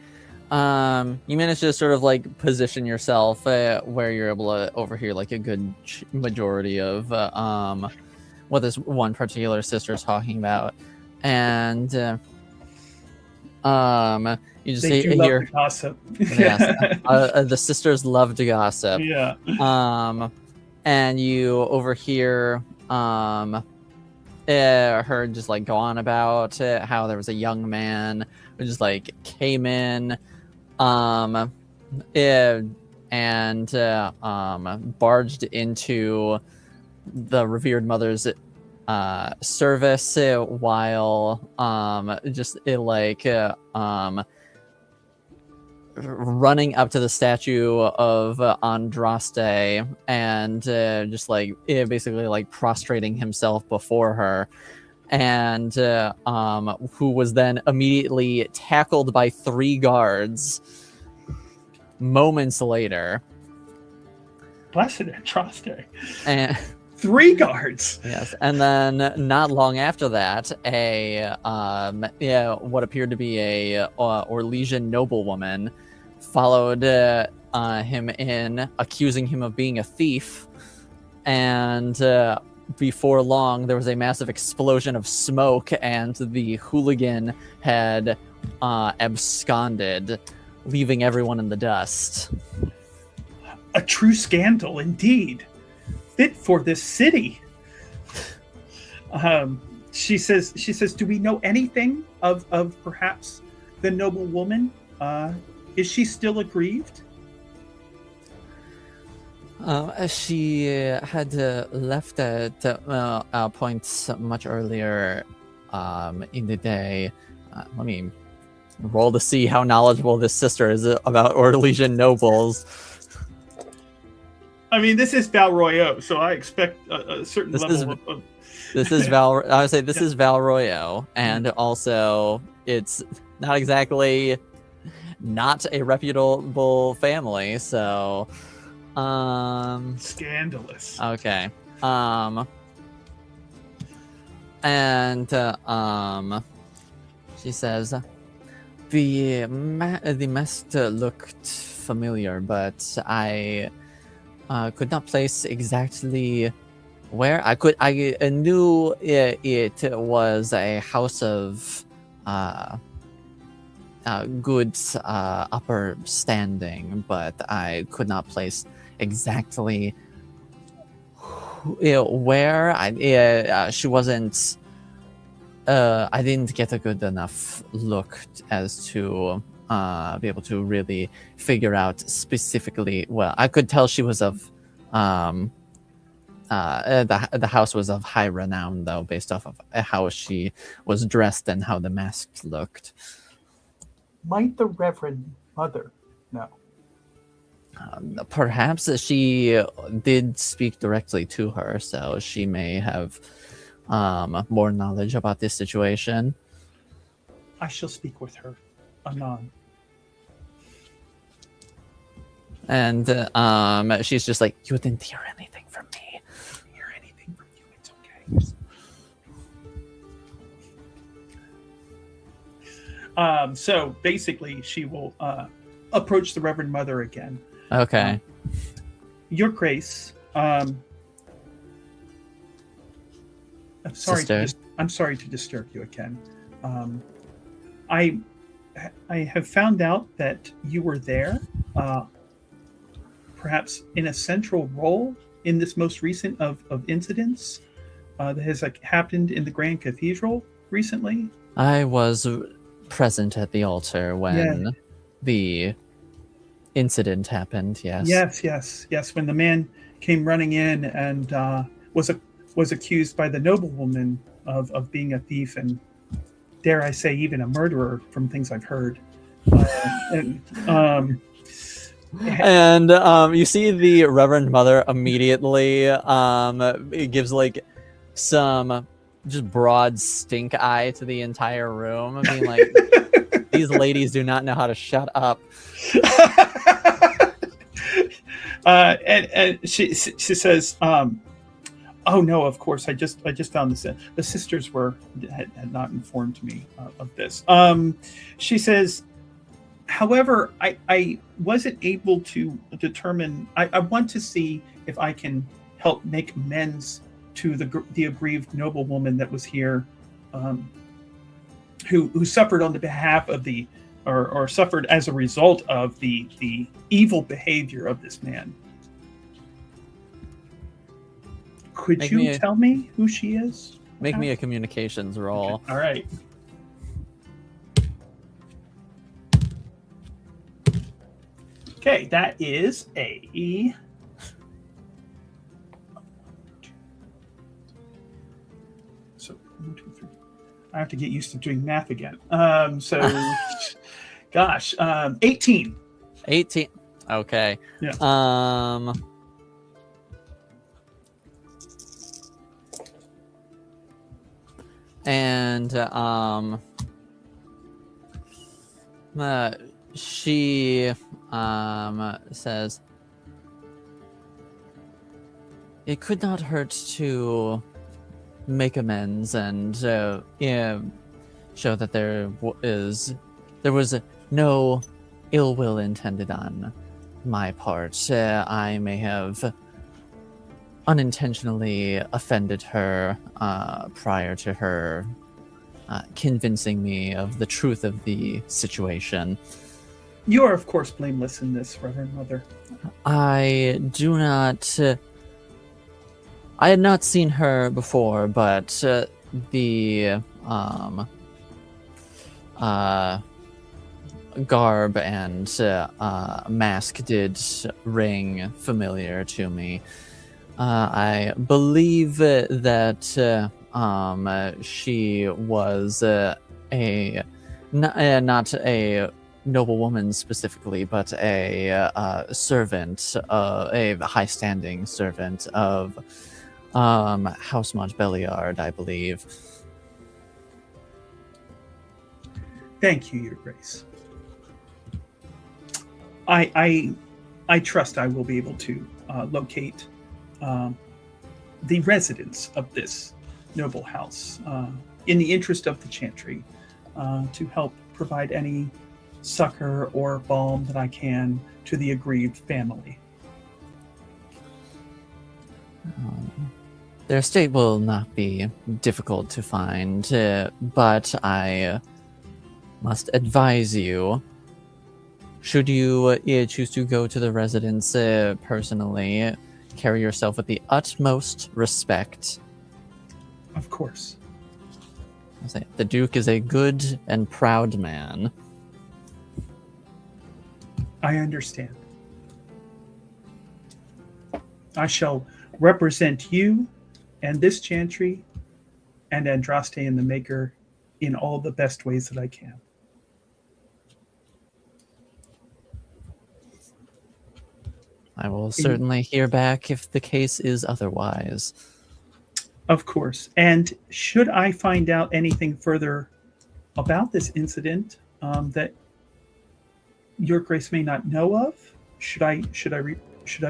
You managed to sort of like position yourself where you're able to overhear like a good majority of what this one particular sister is talking about, and you just they do hear love to gossip. Yes, the sisters love to gossip. Yeah. And you overhear her just like go on about how there was a young man who just like came in and barged into the revered mother's service while running up to the statue of Andraste and basically like prostrating himself before her, and who was then immediately tackled by 3 guards moments later. Blessed Andraste. And 3 guards. Yes, and then not long after that, what appeared to be a Orlesian noblewoman followed him in, accusing him of being a thief, and before long there was a massive explosion of smoke, and the hooligan had absconded, leaving everyone in the dust. A true scandal indeed. Fit for this city. She says, do we know anything of perhaps the noble woman? Is she still aggrieved? She had left at points much earlier in the day. Let me roll to see how knowledgeable this sister is about Orlesian nobles. I mean, this is Val Royeaux, so I expect a certain level of... This is Val. I would say this is Val Royeaux, and also it's not exactly not a reputable family, so scandalous. Okay. And she says the master looked familiar, but I could not place exactly where I knew it was a house of good upper standing, but I could not place exactly where. She wasn't. I didn't get a good enough look as to be able to really figure out specifically. Well, I could tell she was of. The house was of high renown, though, based off of how she was dressed and how the mask looked. Might the Reverend Mother know? Perhaps she did speak directly to her, so she may have more knowledge about this situation. I shall speak with her anon. And she's just like, you didn't hear anything from me. I didn't hear anything from you. It's okay. So basically, she will approach the Reverend Mother again. Okay. Your Grace, I'm sorry. I'm sorry to disturb you again. I have found out that you were there, perhaps in a central role in this most recent of incidents that has happened in the Grand Cathedral recently. I was present at the altar when the incident happened. Yes. When the man came running in and was accused by the noblewoman of being a thief and, dare I say, even a murderer from things I've heard. And you see the Reverend Mother immediately it gives like some just broad stink eye to the entire room. I mean, like, these ladies do not know how to shut up. And she says, "Oh no, of course. I just found this. The sisters had not informed me of this." She says, "However, I wasn't able to determine. I want to see if I can help make amends to the aggrieved noblewoman that was here, who suffered on the behalf of the." Or suffered as a result of the evil behavior of this man. Could you tell me who she is? Make me a communications roll. Okay. All right. Okay, that is a... So, 1, 2, 3. I have to get used to doing math again. Gosh, 18. 18. Okay. Yeah. And she says, it could not hurt to make amends and show that there was no ill will intended on my part. I may have unintentionally offended her prior to her convincing me of the truth of the situation. You are, of course, blameless in this, Reverend Mother. I had not seen her before, but the garb and mask did ring familiar to me. I believe that she was not a noblewoman specifically, but a servant, a high-standing servant of House Montbelliard, I believe. Thank you, Your Grace. I trust I will be able to locate the residents of this noble house in the interest of the Chantry to help provide any succor or balm that I can to the aggrieved family. Their state will not be difficult to find, but I must advise you, should you choose to go to the residence personally, carry yourself with the utmost respect. Of course. The Duke is a good and proud man. I understand. I shall represent you and this chantry and Andraste and the Maker in all the best ways that I can. I will certainly hear back if the case is otherwise. Of course. And should I find out anything further about this incident that Your Grace may not know of, should I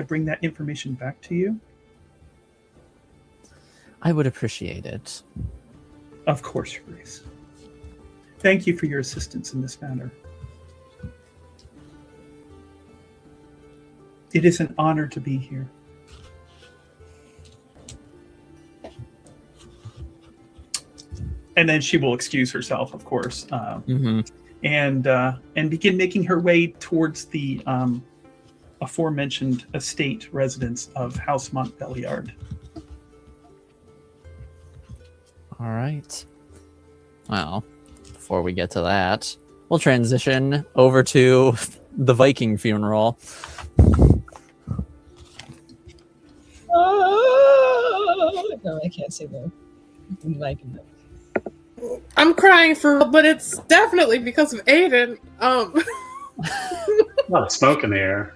bring that information back to you? I would appreciate it. Of course, Your Grace. Thank you for your assistance in this matter. It is an honor to be here. And then she will excuse herself, of course, and begin making her way towards the aforementioned estate residence of House Montbelliard. All right. Well, before we get to that, we'll transition over to the Viking funeral. No, I can't say that. Viking. I'm crying but it's definitely because of Aiden. A lot of smoke in the air.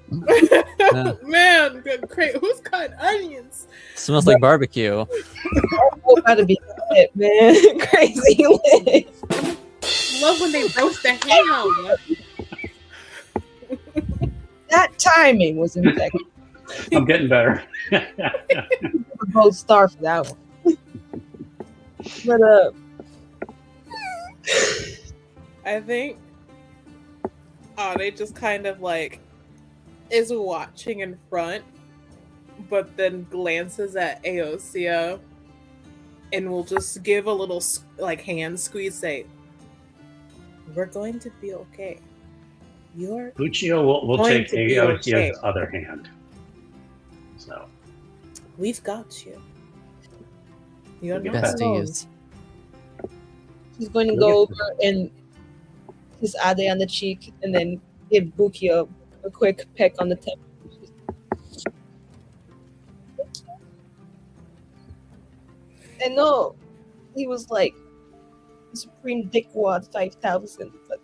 Man, great. Who's cutting onions? Smells like barbecue. Oh, gotta be lit, man. Crazy lit. Love when they roast the ham. That timing was impeccable. I'm getting better. Gold star for that one. But I think they just kind of like is watching in front, but then glances at Aosia and will just give a little like hand squeeze, say, "We're going to be okay. You're Lucio will take Aosia's other hand. So we've got you. You're Look not at that. alone." Besties. he's going to go over and kiss Ade on the cheek and then give Buki a quick peck on the temple. And no, he was like Supreme Dickwad 5000, but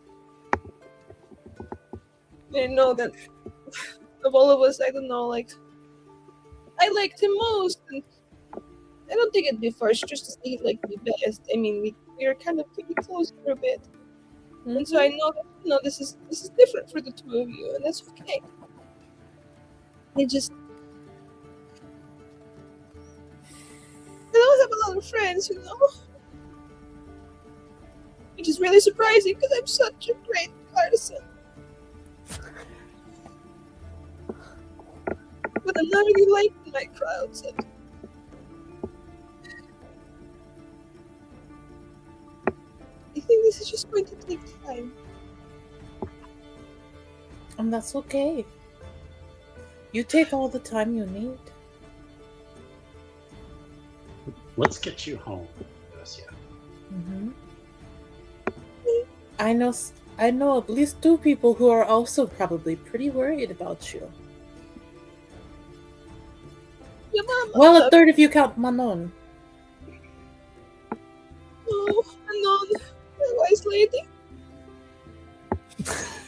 I know that of all of us, I don't know, like I liked him most, and I don't think it'd be first just to say he liked me best. I mean, we were kind of pretty close for a bit, and so I know that this is different for the two of you, and that's okay. I don't have a lot of friends, which is really surprising because I'm such a great artisan. But I'm not really liking my crowds. I think this is just going to take time. And that's okay. You take all the time you need. let's get you home, Aosia. Mm-hmm. I know at least two people who are also probably pretty worried about you. Your mom. Well, a third if you count Manon. Oh, Manon, my wise lady.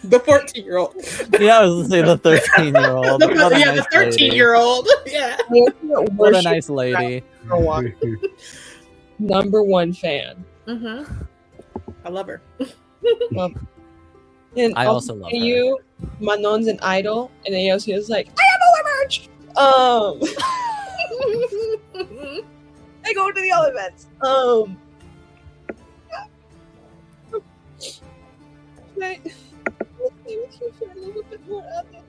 The 14-year-old. Yeah, I was going to say the 13-year-old. The 13-year-old. Yeah. What a nice lady. Number one fan. Mm-hmm. I love her. And I also love her. You, Manon's an idol, and Aosia's like, I am a merch. I go to the all events. Can I stay with you for a little bit more, Ate?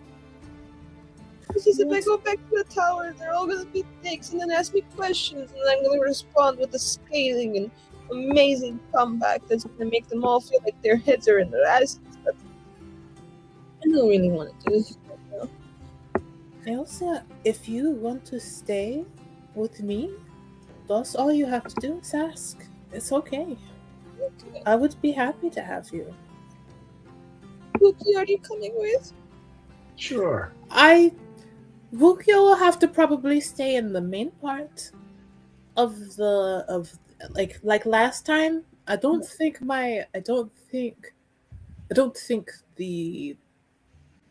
This is if I go back to the tower, they're all gonna be dicks and then ask me questions, and I'm gonna respond with a scathing and amazing comeback that's gonna make them all feel like their heads are in their asses. But I don't really want to do this right now. Elsa, if you want to stay with me, that's all you have to do is ask. It's okay. Okay. I would be happy to have you. Wookie, are you coming with? Sure. Wookie will have to probably stay in the main part of like last time. I don't think the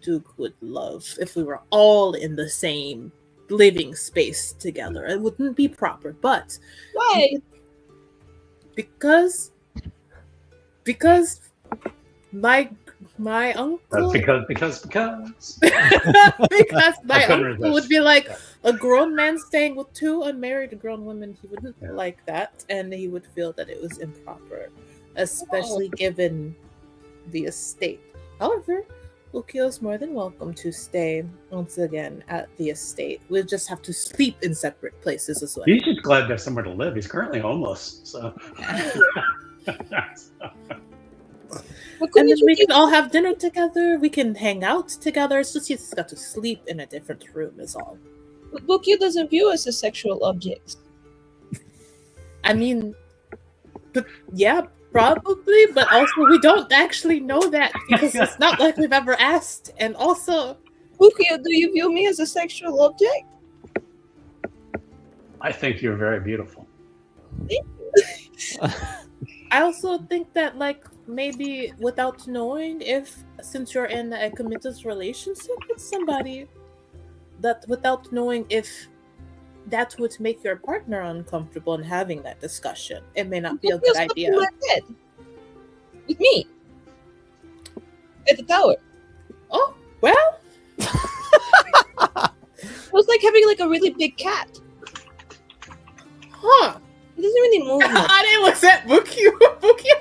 Duke would love if we were all in the same living space together. It wouldn't be proper, but Why? because my uncle Because because I my couldn't uncle would resist. be like a grown man staying with two unmarried grown women. He wouldn't Yeah. like that, and he would feel that it was improper, especially given the estate. However, Ukio's more than welcome to stay once again at the estate. We'll just have to sleep in separate places as well. He's just glad to have somewhere to live. He's currently homeless, so. But And couldn't then you we get can all have dinner together. We can hang out together. It's just he's got to sleep in a different room is all. But Wookie doesn't view us as sexual objects. I mean, but yeah, probably, but also we don't actually know that because it's not like we've ever asked. And also, Wookie, do you view me as a sexual object? I think you're very beautiful. I also think that, like, maybe without knowing if, since you're in a committed relationship with somebody, that without knowing if that would make your partner uncomfortable in having that discussion, it may not be a good Wookie's up idea. in my bed with me at the tower. Oh, well, It was like having like a really big cat. huh. It doesn't really move much. I didn't look at Bukio.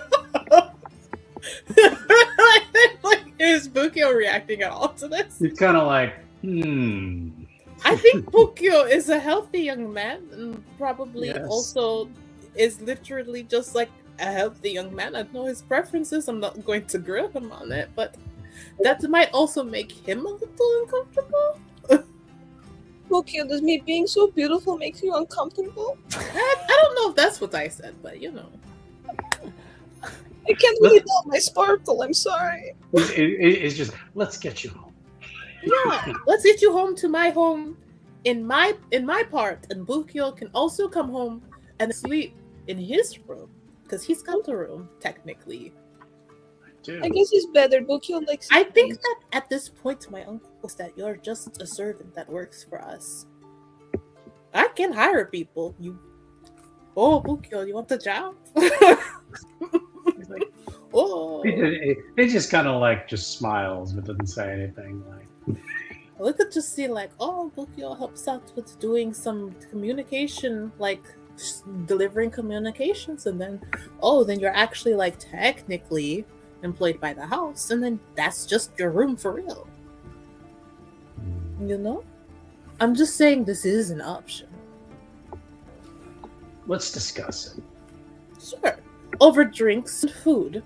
Like, is Bukio reacting at all to this? He's kind of like, I think Bukio is a healthy young man and probably Yes. also is literally just like a healthy young man. I know his preferences. I'm not going to grill him on it, but that might also make him a little uncomfortable. Wookie, does me being so beautiful make you uncomfortable? I don't know if that's what I said, but you know. I can't really tell my sparkle. I'm sorry. it's just, let's get you home. Yeah, let's get you home to my home in my part, and Bukio can also come home and sleep in his room because he's got a room technically. Dude. I guess it's better. Wookie likes. I think that at this point, my uncle is that you're just a servant that works for us. I can hire people. Bukio, you want the job? He's like, Oh, he just kind of like just smiles but doesn't say anything. Like, we could just see like, oh, Bukio helps out with doing some communication, like delivering communications, and then, then you're actually like technically employed by the house, and then that's just your room for real. You know? I'm just saying this is an option. let's discuss it. Sure. Over drinks and food.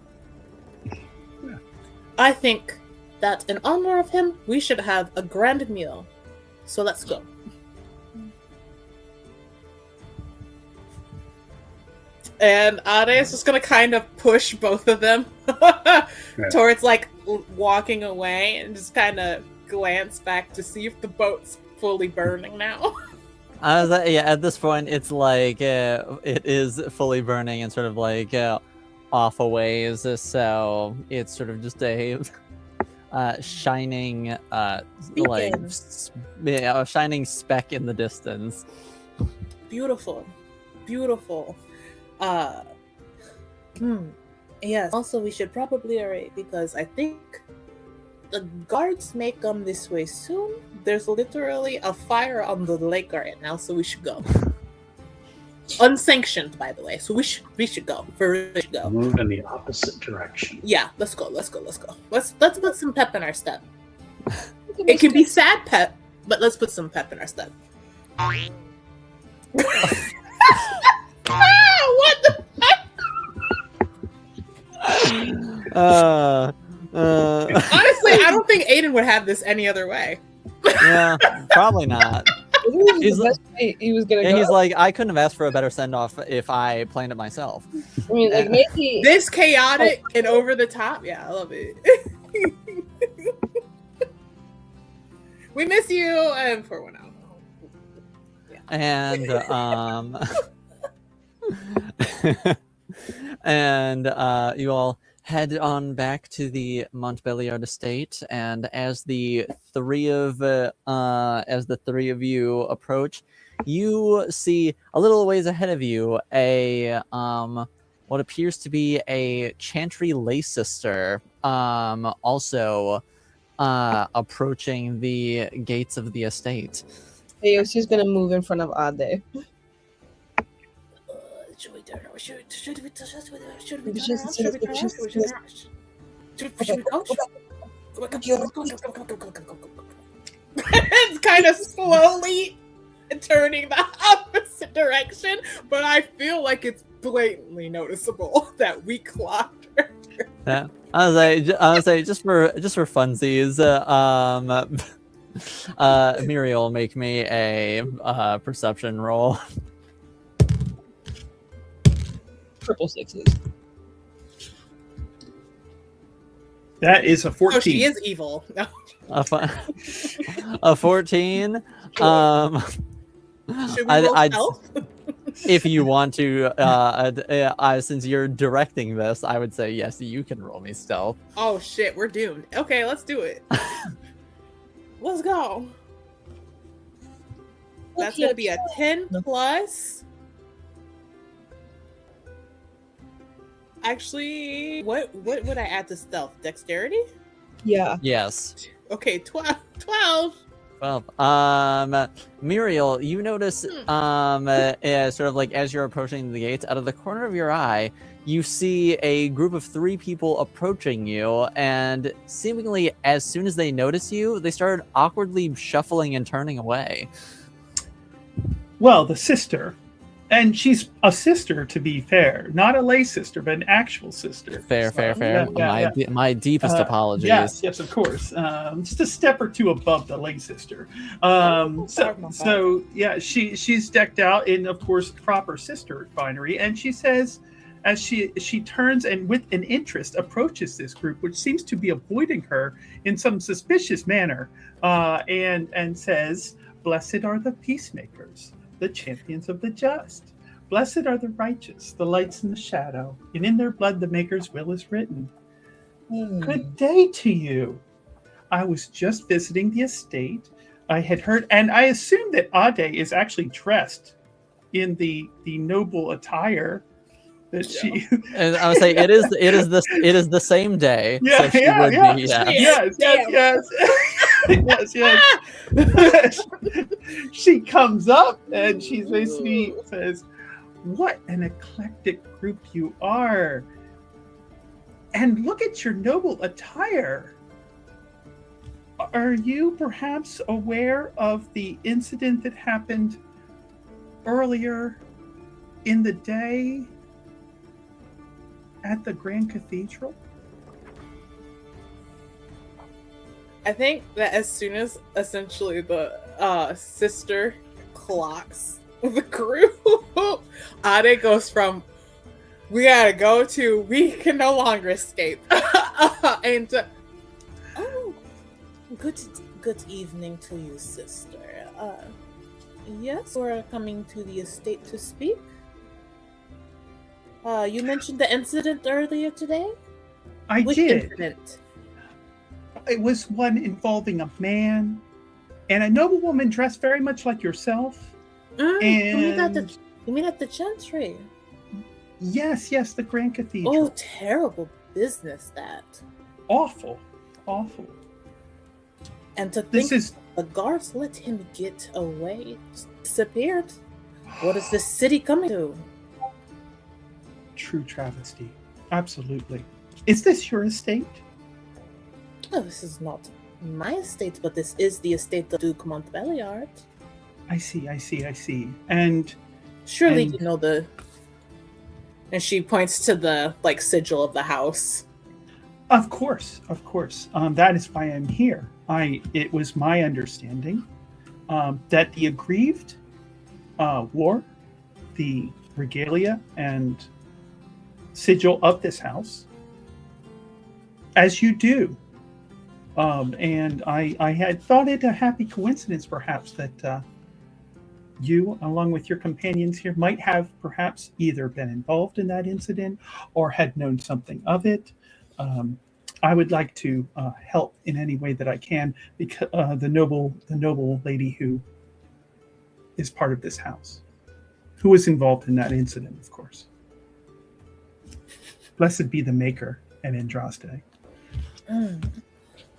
Yeah. I think that in honor of him, we should have a grand meal. So let's go. And Ade is just gonna kind of push both of them towards like walking away and just kind of glance back to see if the boat's fully burning now. At this point, it's like it is fully burning and sort of like off a ways. So it's sort of just a shining, a shining speck in the distance. Beautiful, beautiful. Yes. Also, we should probably hurry because I think the guards may come this way soon. There's literally a fire on the lake right now, so we should go. Unsanctioned, by the way. So we should go. We should go. Move in the opposite direction. Yeah, let's go. Let's put some pep in our step. It can be sad pep, But let's put some pep in our step. What the? Honestly, I don't think Aiden would have this any other way. Yeah, probably not. He's gonna And go. he's like, I couldn't have asked for a better send off if I planned it myself. I mean, like maybe This chaotic and over the top. Yeah, I love it. We miss you, and for one out. And and you all head on back to the Montbeliard estate, and as the three of you approach, you see a little ways ahead of you a what appears to be a Chantry lay sister also approaching the gates of the estate. hey, she's gonna move in front of Ade. Should we turn around? Should we turn around? Should we It's kind of slowly turning the opposite direction, but I feel like it's blatantly noticeable that we clocked her. Yeah, I was like, just for funsies, Muriel, make me a perception roll. Triple sixes. That is a 14. Oh, she is evil. No. A 14. Should we roll stealth? If you want to, since you're directing this, I would say yes. You can roll me stealth. Oh shit, we're doomed. Okay, let's do it. Let's go. That's gonna be a 10 plus. Actually, what would I add to stealth? Dexterity? Yeah. Yes. Okay, 12. 12. Well, Muriel, you notice, sort of like as you're approaching the gates, out of the corner of your eye, you see a group of 3 people approaching you, and seemingly as soon as they notice you, they start awkwardly shuffling and turning away. Well, the sister. And she's a sister, to be fair. Not a lay sister, but an actual sister. Fair. My deepest apologies. Yes, of course. Just a step or two above the lay sister. So yeah, she's decked out in, of course, proper sister finery, and she says, as she turns and with an interest approaches this group, which seems to be avoiding her in some suspicious manner, and says, "Blessed are the peacemakers, the champions of the just. Blessed are the righteous, the lights in the shadow, and in their blood the Maker's will is written. Good day to you. I was just visiting the estate. I had heard, and I assume that Ade is actually dressed in the noble attire that she. And I would say it is the same day. Yeah, so she yeah, would yeah. be, yeah. Yes. She comes up and she basically says, "What an eclectic group you are. And look at your noble attire. Are you perhaps aware of the incident that happened earlier in the day at the Grand Cathedral?" I think that as soon as essentially the sister clocks the group, Ade goes from "we gotta go" to "we can no longer escape." And oh, good evening to you, sister. Yes, we're coming to the estate to speak. You mentioned the incident earlier today. Which did. Incident? It was one involving a man and a noblewoman dressed very much like yourself. You mean at the Chantry? Yes, the Grand Cathedral. Oh, terrible business that. Awful. And to think the guards let him get away, disappeared. What is this city coming to? True travesty. Absolutely. Is this your estate? Oh, this is not my estate, but this is the estate of Duke Montbelliard. I see. And Surely And- you know the. And she points to the sigil of the house. of course. That is why I'm here. It was my understanding that the aggrieved wore the regalia and sigil of this house, as you do. And I had thought it a happy coincidence, perhaps, that you, along with your companions here, might have perhaps either been involved in that incident or had known something of it. I would like to help in any way that I can, because the noble lady who is part of this house, who was involved in that incident, of course. Blessed be the Maker and Andraste.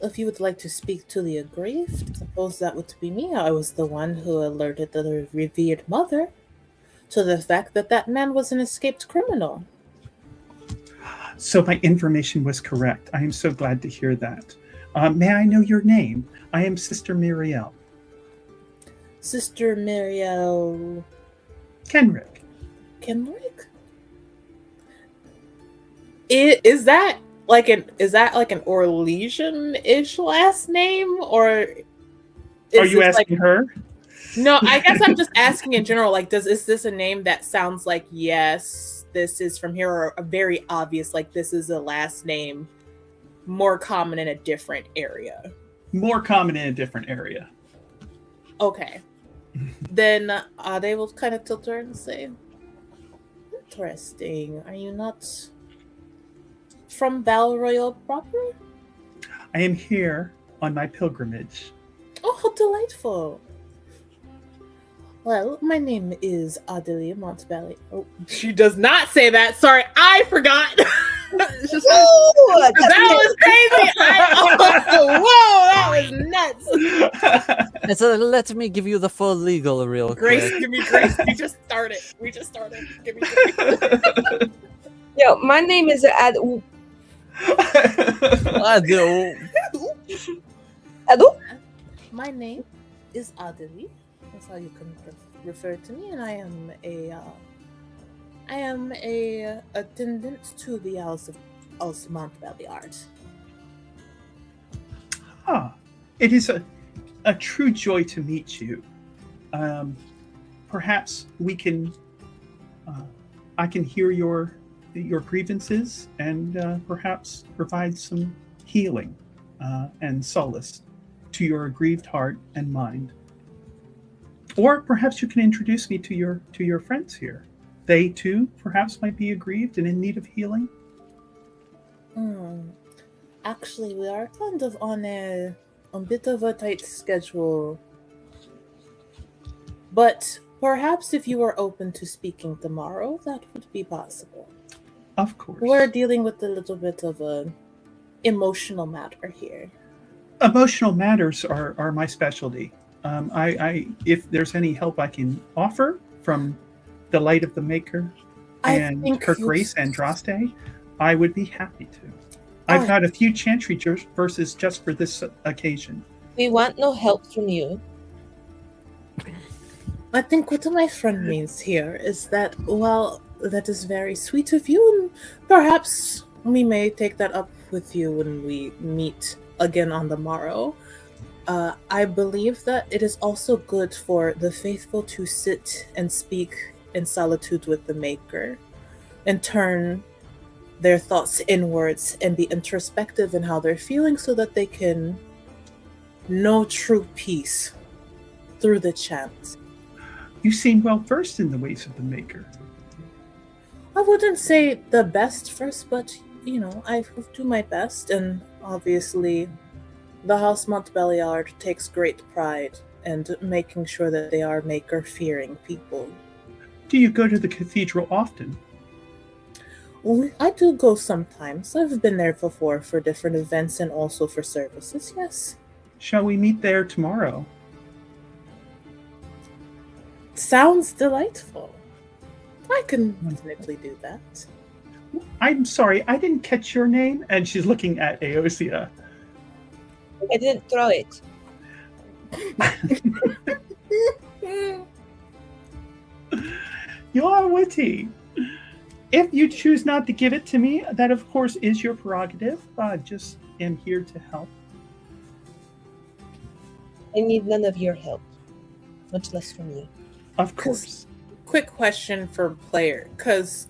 If you would like to speak to the aggrieved, suppose that would be me. I was the one who alerted the revered mother to the fact that that man was an escaped criminal. So my information was correct. I am so glad to hear that. May I know your name? I am Sister Muriel. Sister Muriel Kenrick. Kenrick? Is that like an Orlesian-ish last name, or Are you asking her? No, I guess I'm just asking in general. Is this a name that sounds like yes, this is from here, or a very obvious this is a last name more common in a different area? More common in a different area. Okay, then they will kind of tilt her and say, "Interesting. Are you not from Val Royal proper?" I am here on my pilgrimage. Oh, how delightful. Well, my name is Adelie Montbelliard. Oh, she does not say that. Sorry, I forgot. It's just that was crazy. Whoa, that was nuts. And so let me give you the full legal real Grace, quick. give me grace. We just started. Give me grace. Yo, my name is Adu. Adu? My name is Adelie. That's how you can refer to me, and I am a attendant to the House of Montbelliard. It is a true joy to meet you. Perhaps we can. I can hear your grievances and perhaps provide some healing and solace to your aggrieved heart and mind. Or perhaps you can introduce me to your friends here. They too perhaps might be aggrieved and in need of healing. Actually, we are kind of on a bit of a tight schedule. But perhaps if you are open to speaking tomorrow, that would be possible. Of course. We're dealing with a little bit of a emotional matter here. Emotional matters are my specialty. If there's any help I can offer from the light of the Maker and her grace Andraste, I would be happy to. I've got a few chantry verses just for this occasion. We want no help from you. I think what my friend means here is that, well, that is very sweet of you, and perhaps we may take that up with you when we meet again on the morrow. I believe that it is also good for the faithful to sit and speak in solitude with the Maker and turn their thoughts inwards and be introspective in how they're feeling so that they can know true peace through the chant. You seem well versed in the ways of the Maker. I wouldn't say the best first, but, I do my best, and obviously the House Montbelliard takes great pride in making sure that they are Maker-fearing people. Do you go to the cathedral often? I do go sometimes. I've been there before for different events and also for services, yes. Shall we meet there tomorrow? Sounds delightful. I can definitely do that. I'm sorry, I didn't catch your name. And she's looking at Aosia. I didn't throw it. You are witty. If you choose not to give it to me, that of course is your prerogative. Just am here to help. I need none of your help, much less from you. Of course. Quick question for player, because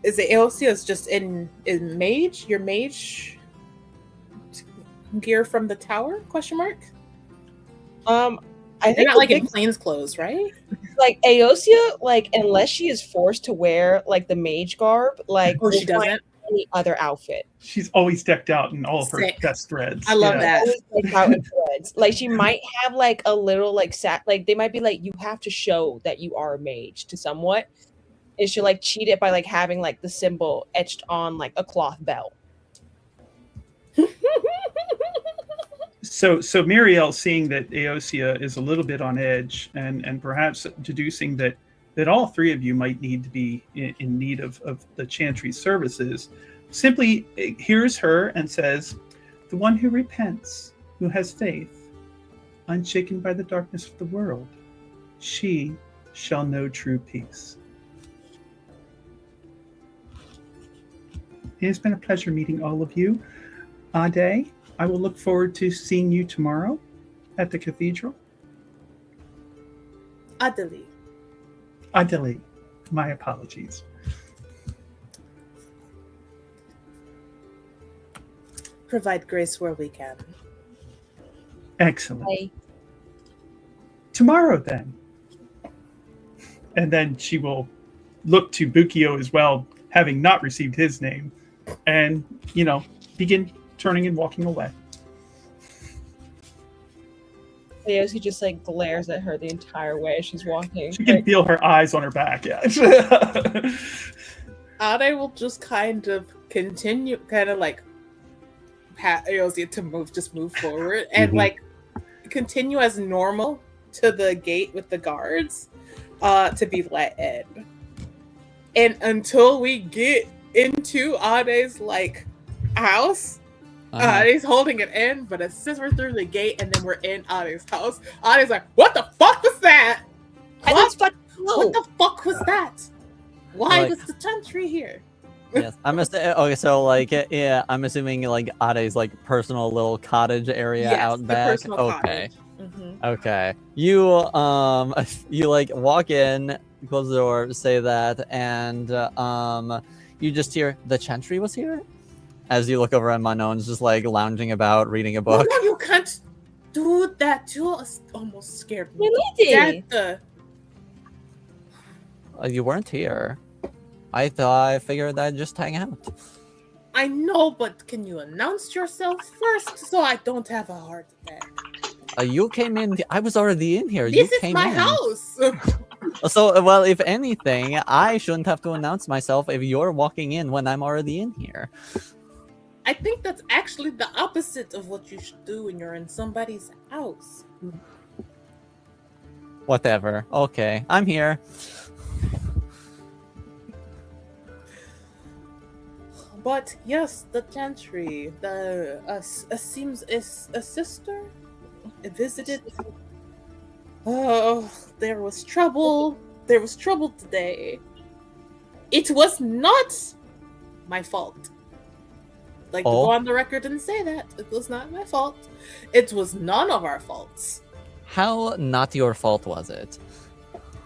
is it Aosia's just in mage? Your mage gear from the tower? Question mark. I They're think not like in plainclothes, right? like Aosia, like unless she is forced to wear like the mage garb, like Oh, she will find doesn't. any other outfit. She's always decked out in all of her Sick. best threads. I love that. Always like out in threads. Like she might have like a little like like they might be like you have to show that you are a mage to somewhat. And she'll like cheat it by like having like the symbol etched on like a cloth belt. So Muriel, seeing that Aosia is a little bit on edge, and perhaps deducing that all three of you might need to be in need of the Chantry's services, simply hears her and says, "The one who repents, who has faith, unshaken by the darkness of the world, she shall know true peace." It has been a pleasure meeting all of you. Ade, I will look forward to seeing you tomorrow at the cathedral. Adeli. Adeli, my apologies. Provide grace where we can. Excellent. Bye. Tomorrow then. And then she will look to Bukio as well, having not received his name, and, begin turning and walking away. Aosia just like glares at her the entire way as she's walking. She can feel her eyes on her back, yeah. Ade will just kind of continue, like pat Aosia to move forward, and like continue as normal to the gate with the guards, to be let in. And until we get into Ade's like house, Ade's holding it in, but as soon as we're through the gate and then we're in Ade's house, Ade's like, "What the fuck was that? What the fuck was that? Why was the Chantry here?" Yes, I'm okay. So like, yeah, I'm assuming like Ade's like personal little cottage area out the back. personal Okay, cottage. okay. You you like walk in, close the door, say that, and you just hear the Chantry was here. As you look over at Manon's just like lounging about, reading a book. No, you can't do that. You almost scared me. Milady! You weren't here. I figured I'd just hang out. I know, but can you announce yourself first so I don't have a heart attack? You came in. I was already in here. This you is came my in. house. So, well, if anything, I shouldn't have to announce myself if you're walking in when I'm already in here. I think that's actually the opposite of what you should do when you're in somebody's house. Whatever. Okay, I'm here. But yes, the Chantry, seems is a sister visited. Oh, there was trouble. There was trouble today. It was not my fault. Like to go on the record and say that it was not my fault. It was none of our faults. How not your fault was it?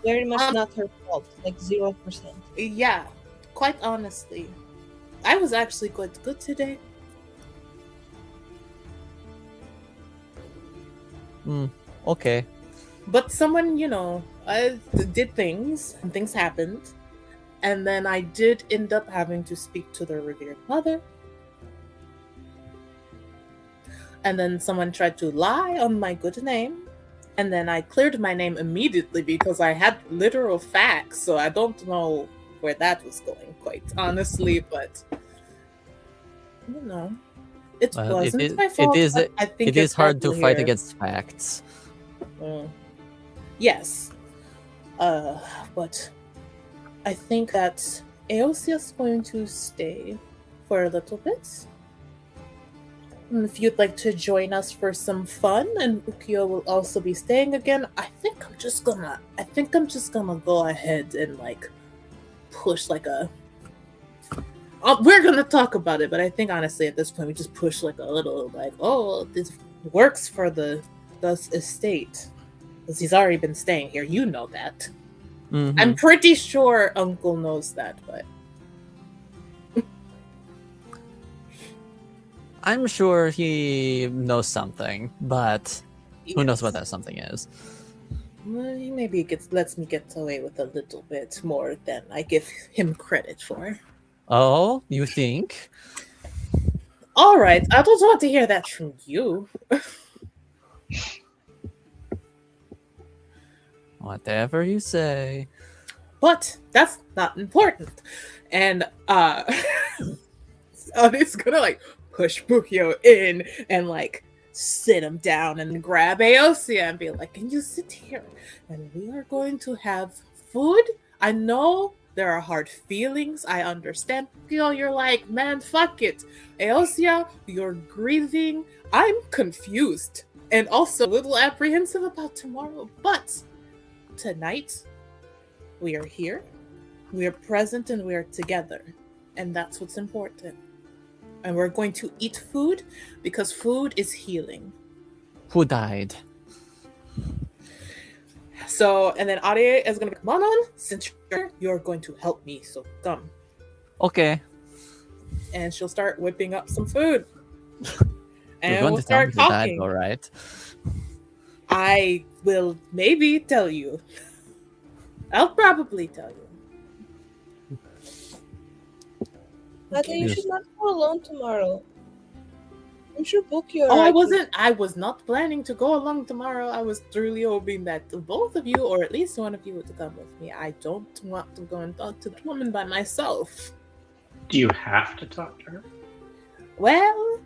Very much not her fault, like 0%. Yeah, quite honestly, I was actually quite good today. Okay. But someone, I did things, and things happened, and then I did end up having to speak to the revered mother. And then someone tried to lie on my good name, and then I cleared my name immediately because I had literal facts, so I don't know where that was going, quite honestly, but it wasn't my fault. I think it is hard to fight here. against facts. Yes. But I think that Aosia's going to stay for a little bit. And if you'd like to join us for some fun, and Ukyo will also be staying again, I think I'm just gonna go ahead and like push like a. We're gonna talk about it, but I think honestly at this point we just push like a little like, oh, this works for the estate, because he's already been staying here. You know that. Mhm. I'm pretty sure Uncle knows that, but I'm sure he knows something, but who knows what that something is? Well, he maybe lets me get away with a little bit more than I give him credit for. Oh, you think? All right, I don't want to hear that from you. Whatever you say. But that's not important. And it's gonna like push Bukio in and like sit him down and grab Aosia and be like, can you sit here? And we are going to have food. I know there are hard feelings. I understand. Bukio, you're like, man, fuck it. Aosia, you're grieving. I'm confused and also a little apprehensive about tomorrow. But tonight, we are here, we are present, and we are together. And that's what's important. And we're going to eat food because food is healing. Who died? So, and then Arie is going to be, come on, since you're going to help me, so come. Okay. And she'll start whipping up some food. You're And going we'll to tell me start who died, talking. all right? I will maybe tell you. I'll probably tell you. I think you Yes. should not go alone tomorrow. You should book your. Oh, I was not planning to go along tomorrow. I was truly hoping that both of you, or at least one of you, would come with me. I don't want to go and talk to the woman by myself. Do you have to talk to her? Well,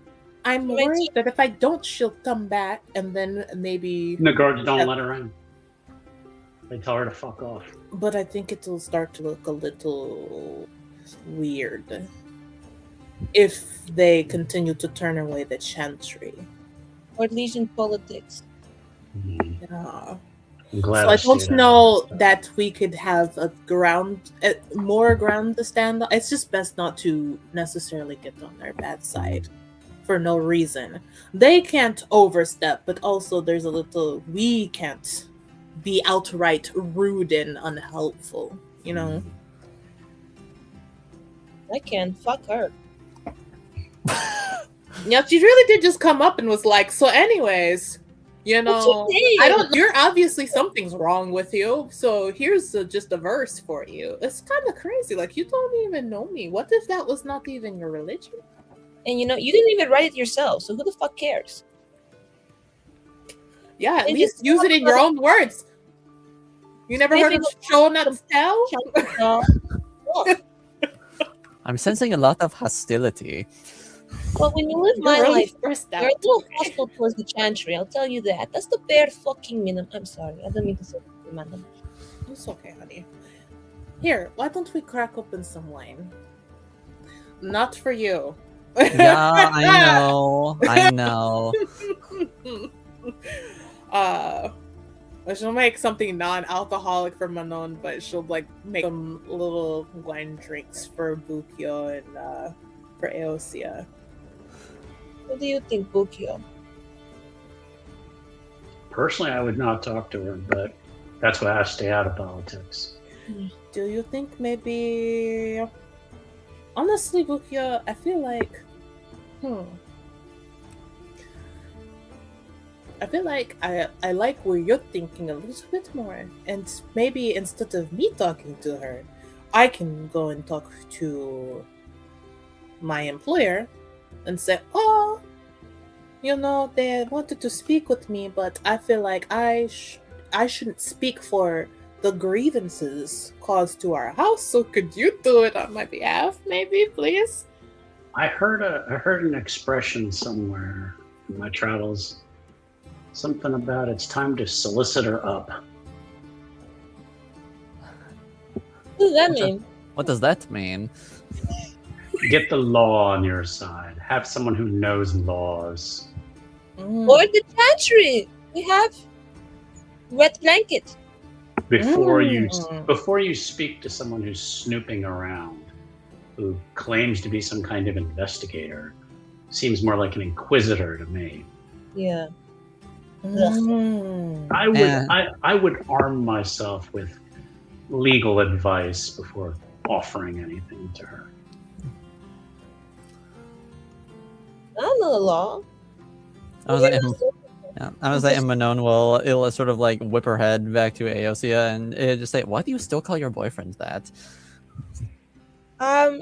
I'm Wait. worried that if I don't, she'll come back, and then maybe. The guards don't Yeah. let her in. They tell her to fuck off. But I think it'll start to look a little weird if they continue to turn away the chantry. Or at least in politics. Yeah. I'm glad So I stayed don't out know of this. that we could have more ground to stand on. It's just best not to necessarily get on their bad side for no reason. They can't overstep, but also there's a little, we can't be outright rude and unhelpful, you know? I can. Fuck her. Yeah, she really did just come up and was like, so anyways, you What know, you I did? don't, you're obviously something's wrong with you, so here's just a verse for you. It's kind of crazy, like, you don't even know me. What if that was not even your religion? And you know, you didn't even write it yourself, so who the fuck cares? Yeah, at If least you use it in your own words. You never If heard you of show not tell? Well, I'm sensing a lot of hostility. when you live my You're really life, stressed you're out. a little hostile towards the chantry. I'll tell you that. That's the bare fucking minimum. I'm sorry. I don't mean to say that, madam. It's okay, honey. Here, why don't we crack open some wine? Not for you. Yeah, I know. I know. She'll make something non-alcoholic for Manon, but she'll like make some little wine drinks for Bukyo and for Aosia. What do you think, Bukyo? Personally, I would not talk to her, but that's why I stay out of politics. Do you think maybe? Honestly, Bukyo, I feel like, I feel like I like where you're thinking a little bit more, and maybe instead of me talking to her, I can go and talk to my employer and say, oh, you know, they wanted to speak with me, but I feel like I shouldn't speak for the grievances caused to our house, so could you do it on my behalf, maybe, please? I heard an expression somewhere in my travels. Something about it's time to solicit her up. What does that mean? What does that mean? Get the law on your side. Have someone who knows laws. Or the chantry. We have wet blanket. Before you speak to someone who's snooping around, who claims to be some kind of investigator, seems more like an inquisitor to me. Yeah. I would arm myself with legal advice before offering anything to her. I don't know the law. I was like, and Manon will sort of like whip her head back to Aosia and just say, "Why do you still call your boyfriend that?"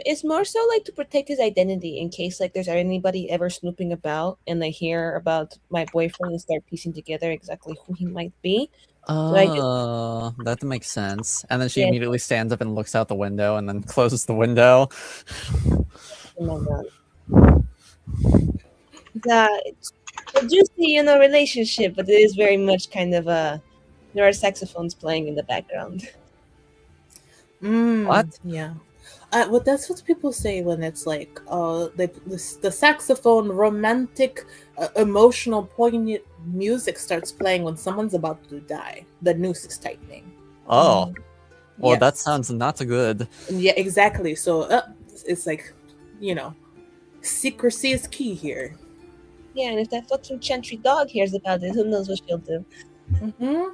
It's more so like to protect his identity in case like there's anybody ever snooping about and they hear about my boyfriend and start piecing together exactly who he might be. Oh, that makes sense. And then she Yeah. immediately stands up and looks out the window and then closes the window. Oh my god. It's a juicy, relationship, but it is very much kind of there are saxophones playing in the background. What? Yeah. Well, that's what people say when it's like, the saxophone, romantic, emotional, poignant music starts playing when someone's about to die. The noose is tightening. Oh, well, that Yes. sounds not so good. Yeah, exactly. So it's like, secrecy is key here. Yeah, and if that fucking chantry dog hears about it, who knows what she'll do. Mm-hmm.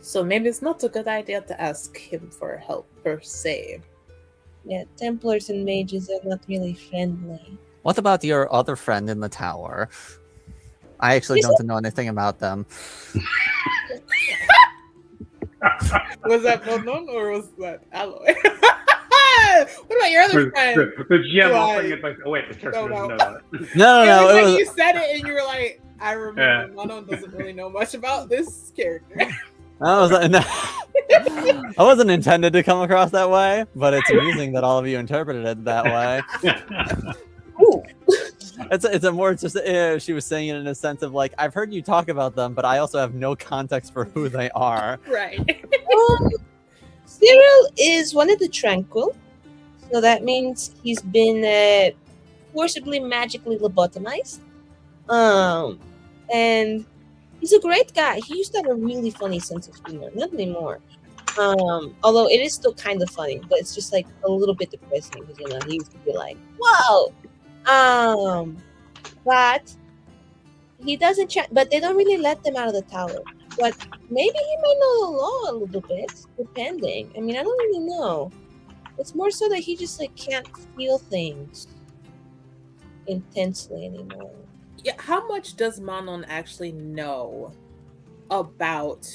So maybe it's not a good idea to ask him for help per se. Yeah, Templars and mages are not really friendly. What about your other friend in the tower? I actually don't know anything about them. Was that Bonon or was that Alloy? What about your other friend? The GM Why? offering advice. Oh wait, the character doesn't know that. No. It was It like was, you said it and you were like, I remember Bonon doesn't really know much about this character. I wasn't intended to come across that way, but it's amusing that all of you interpreted it that way. It's a more just she was saying it in a sense of like, I've heard you talk about them, but I also have no context for who they are. Right. Cyril is one of the tranquil, so that means he's been forcibly magically lobotomized. And he's a great guy. He used to have a really funny sense of humor. Not anymore. Although it is still kind of funny, but it's just like a little bit depressing because he used to be like, "Whoa," but he doesn't chat. But they don't really let them out of the tower. But maybe he might know the law a little bit, depending. I mean, I don't really know. It's more so that he just like can't feel things intensely anymore. Yeah, how much does Manon actually know about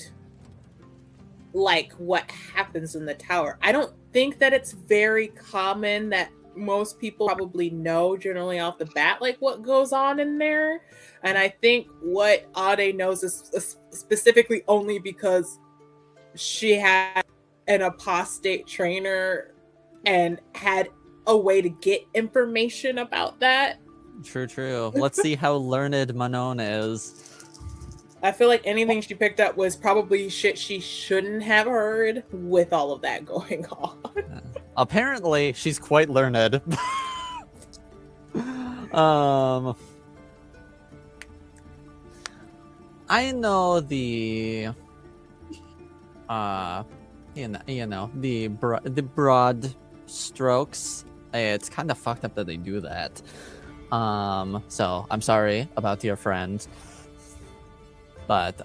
like what happens in the tower? I don't think that it's very common that most people probably know generally off the bat like what goes on in there. And I think what Ade knows is specifically only because she had an apostate trainer and had a way to get information about that. True. Let's see how learned Manon is. I feel like anything she picked up was probably shit she shouldn't have heard with all of that going on. Apparently, she's quite learned. I know the the broad strokes. It's kind of fucked up that they do that. So I'm sorry about your friend, but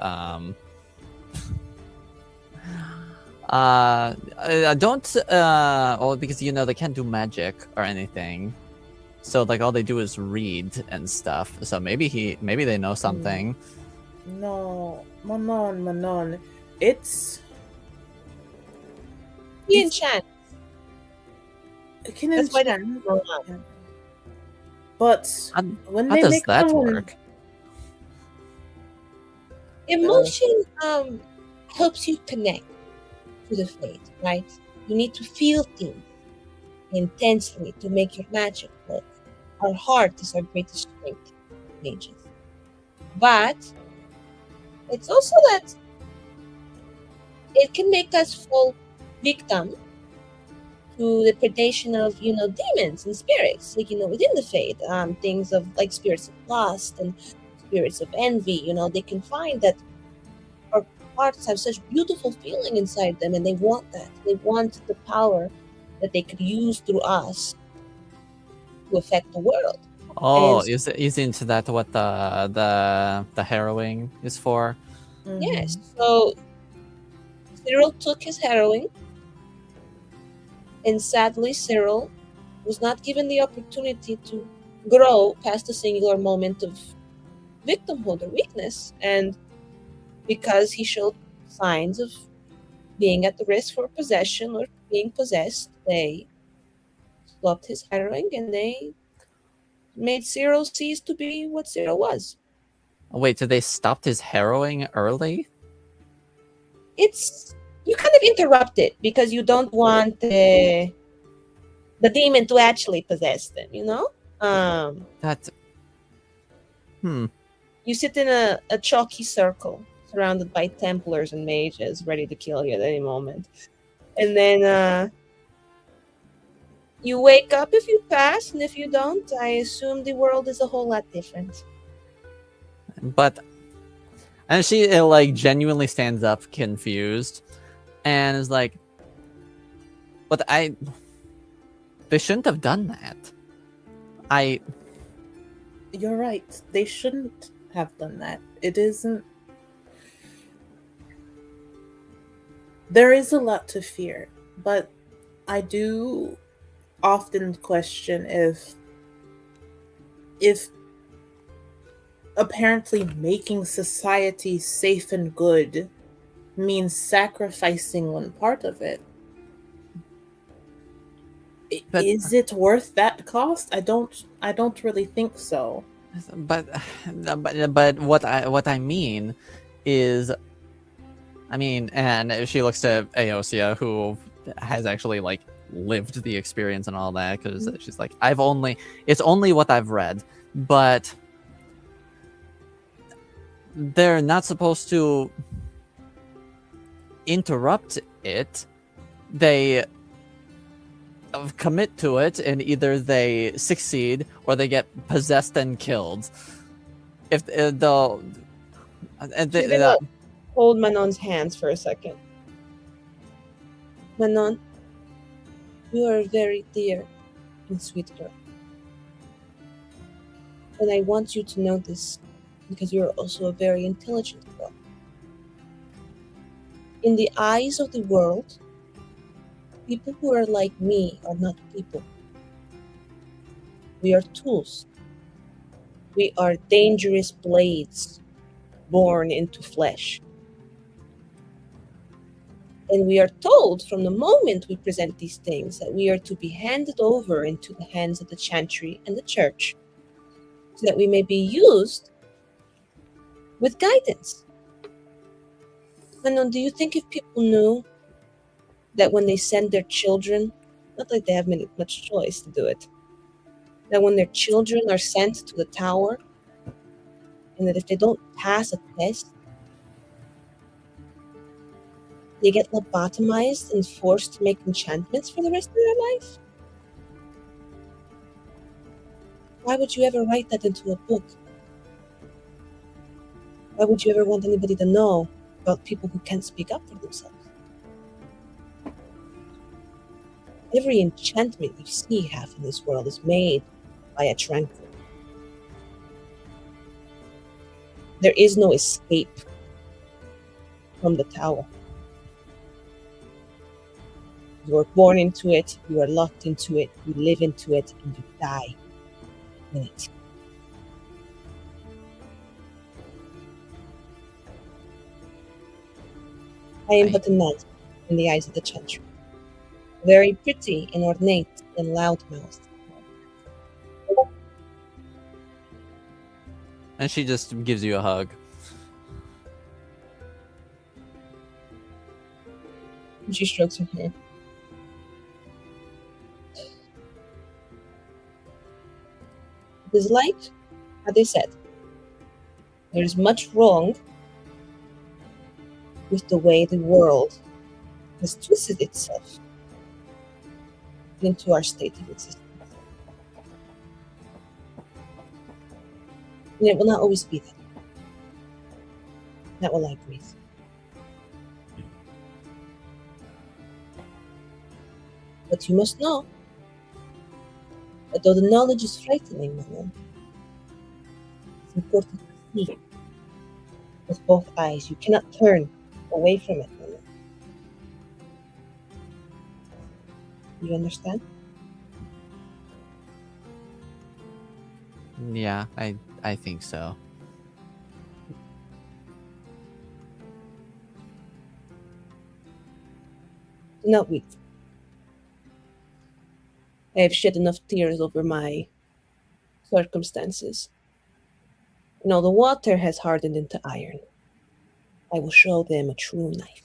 don't well, because they can't do magic or anything, so like all they do is read and stuff. So maybe they know something. No, Manon, it's He enchant. it can That's why enchant, they but when How they does make that someone work? Emotion helps you connect to the fate, right? You need to feel things intensely to make your magic work. Our heart is our greatest strength, mages. But it's also that it can make us fall victim to the predation of demons and spirits, like within the faith, things of like spirits of lust and spirits of envy. They can find that our hearts have such beautiful feeling inside them, and they want that. They want the power that they could use through us to affect the world. Oh, And is into that what the harrowing is for? yes, so Cyril took his heroin, and sadly, Cyril was not given the opportunity to grow past a singular moment of victimhood or weakness. And because he showed signs of being at the risk for possession or being possessed, they stopped his heroin and they made Cyril cease to be what Cyril was. Wait, did they stop his harrowing early? You kind of interrupt it because you don't want the demon to actually possess them, That. You sit in a chalky circle surrounded by Templars and mages ready to kill you at any moment. And then you wake up if you pass, and if you don't, I assume the world is a whole lot different. But, and she like genuinely stands up confused and is like, but they shouldn't have done that. You're right. They shouldn't have done that. It isn't. There is a lot to fear, but I do often question if apparently making society safe and good means sacrificing one part of it. But- Is it worth that cost? I don't really think so. But what I mean is, and she looks to Aosia, who has actually like lived the experience and all that, because she's like, it's only what I've read, but they're not supposed to interrupt it. They commit to it, and either they succeed or they get possessed and killed. If they'll Hold Manon's hands for a second. Manon, you are a very dear and sweet girl. And I want you to know this because you are also a very intelligent girl. In the eyes of the world, people who are like me are not people. We are tools. We are dangerous blades born into flesh. And we are told from the moment we present these things that we are to be handed over into the hands of the chantry and the church so that we may be used with guidance. Manon, do you think if people knew that when they send their children, not like they have much choice to do it, that when their children are sent to the tower, and that if they don't pass a test, they get lobotomized and forced to make enchantments for the rest of their life? Why would you ever write that into a book? Why would you ever want anybody to know about people who can't speak up for themselves? Every enchantment you see half in this world is made by a tranquil. There is no escape from the tower. You are born into it, you are locked into it, you live into it, and you die in it. I am but a nun in the eyes of the chantry, very pretty and ornate and loudmouthed. and she just gives you a hug. And she strokes her hair. It is like, as they said, there is much wrong with the way the world has twisted itself. into our state of existence. And it will not always be that. That will I breathe. But you must know that though the knowledge is frightening, Manon, it's important to see with both eyes. You cannot turn away from it, Manon. You understand? Yeah, I think so. Do not weep. I have shed enough tears over my circumstances. Now the water has hardened into iron. I will show them a true knife.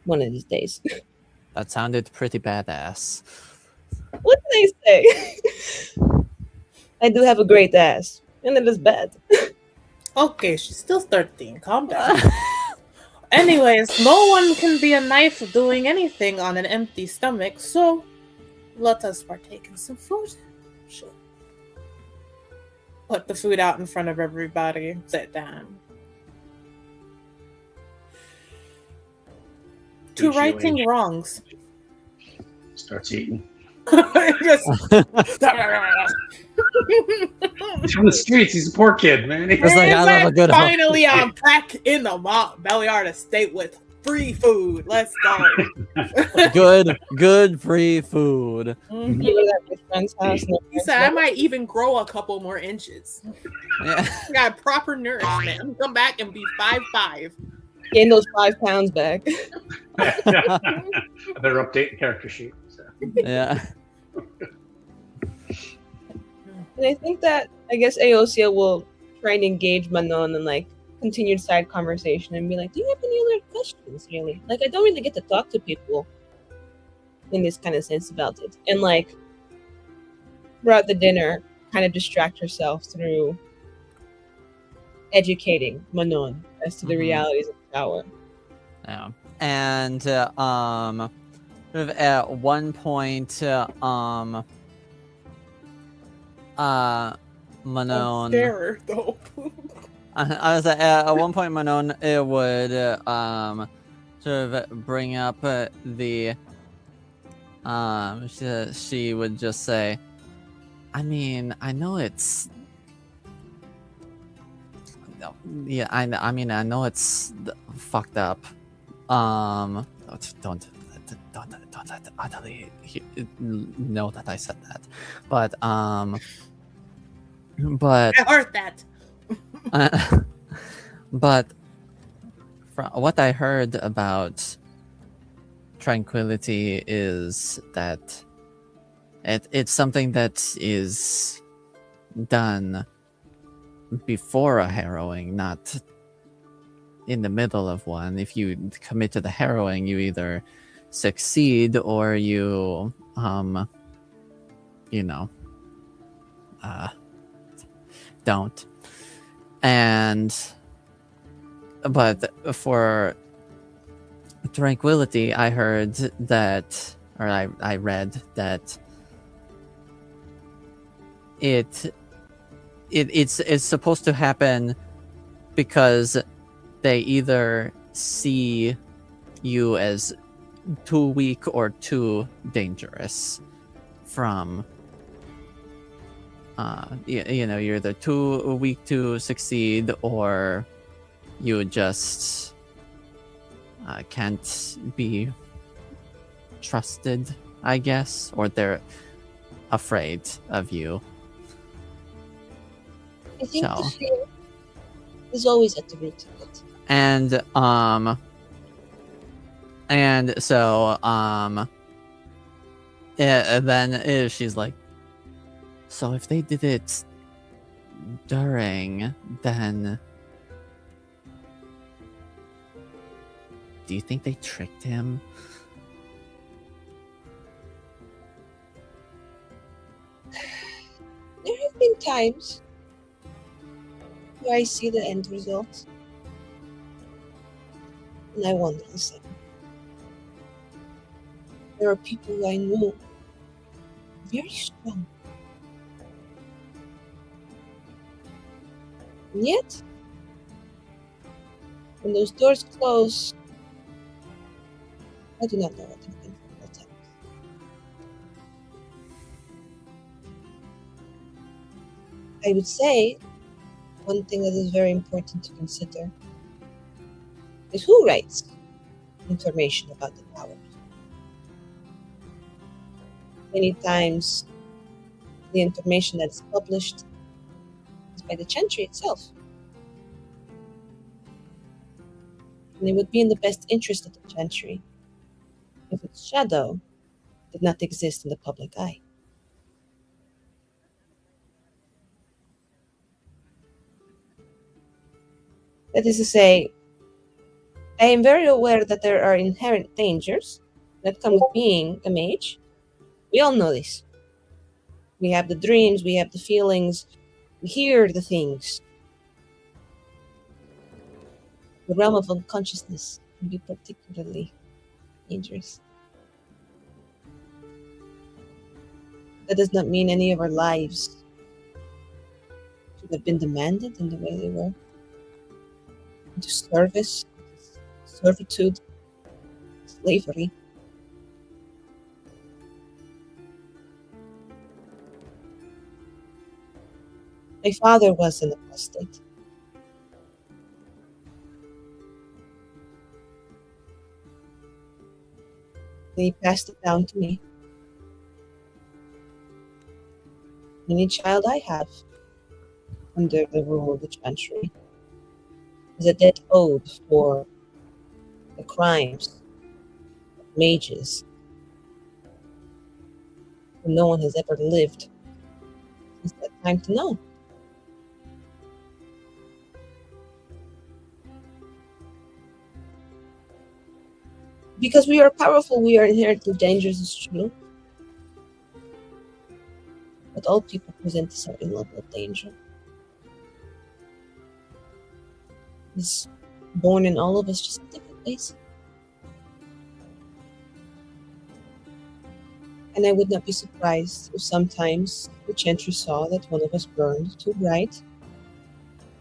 One of these days. That sounded pretty badass. What did I say? I do have a great ass, and it is bad. Okay, she's still 13. Calm down. Anyways, no one can be a knife doing anything on an empty stomach, so let us partake in some food. Sure. Put the food out in front of everybody. Sit down. To Age. righting wrongs. Starts eating. Just- He's from the streets. He's a poor kid, man. It's like, I love a good hug. finally, I'm back in the Belliard estate with free food. Let's go. good free food. You were at my friend's house. He said I might even grow a couple more inches. Yeah. Got proper nourishment. Come back and be 5'5". Gain those 5 pounds back. I better update the character sheet. So. Yeah. And I think that, I guess Aosia will try and engage Manon in like continued side conversation and be like, do you have any other questions, really? Like, I don't really get to talk to people in this kind of sense about it. And like, throughout the dinner, kind of distract herself through educating Manon as to the realities of the tower. Yeah. And sort of at one point Manon Starer, though. I was at one point Manon would sort of bring up the she would just say, I mean, I know it's yeah, I mean, I know it's fucked up. Don't utterly know that I said that, but I heard that. but from what I heard about tranquility is that it's something that is done before a harrowing, not in the middle of one. If you commit to the harrowing, you either succeed or you don't. But for tranquility, I heard that, or I read that it's supposed to happen because they either see you as too weak or too dangerous from you're either too weak to succeed or you just can't be trusted, I guess, or they're afraid of you. I think the fear is always at the root of it. And so then she's like, so if they did it during, then do you think they tricked him? There have been times where I see the end result, and I wonder the same. there are people who I know very strong. And yet, when those doors close, I do not know what happened from that time. I would say one thing that is very important to consider is who writes information about the powers. Many times, the information that is published is by the Chantry itself. And it would be in the best interest of the Chantry if its shadow did not exist in the public eye. That is to say, I am very aware that there are inherent dangers that come with being a mage. We all know this. We have the dreams, we have the feelings, we hear the things. The realm of unconsciousness can be particularly dangerous. That does not mean any of our lives should have been demanded in the way they were. Into service, servitude, slavery. My father was an apostate. And he passed it down to me. Any child I have under the rule of the Chantry is a debt owed for the crimes of mages who no one has ever lived since that time to know. Because we are powerful, we are inherently dangerous, it's true. But all people present a certain level of danger. It's born in all of us, just in different ways. And I would not be surprised if sometimes the Chantry saw that one of us burned too bright,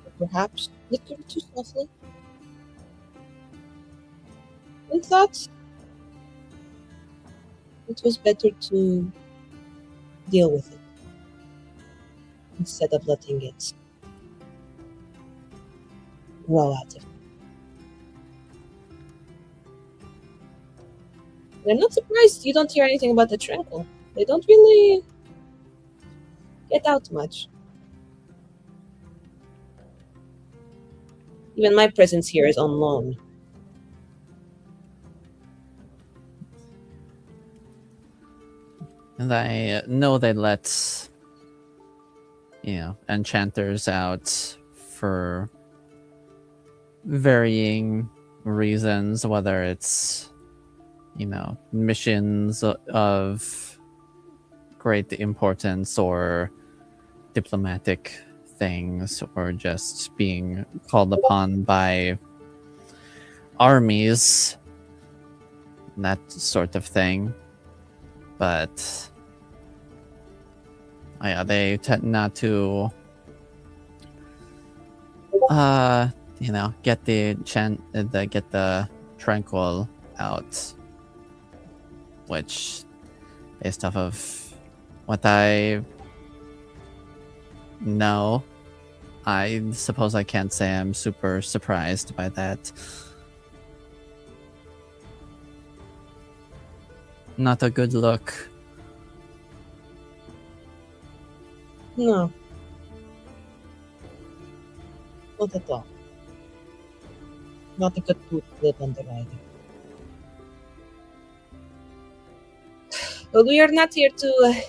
or perhaps flickered too softly, and thought it was better to deal with it instead of letting it grow out of it. And I'm not surprised you don't hear anything about the Tranquil. They don't really get out much. Even my presence here is on loan. And I know they let, enchanters out for varying reasons, whether it's, missions of great importance or diplomatic things, or just being called upon by armies, that sort of thing. But they tend not to get the Tranquil out, which, based off of what I know, I suppose I can't say I'm super surprised by that. Not a good look. No. Not at all. Not a good food to live under either. But we are not here to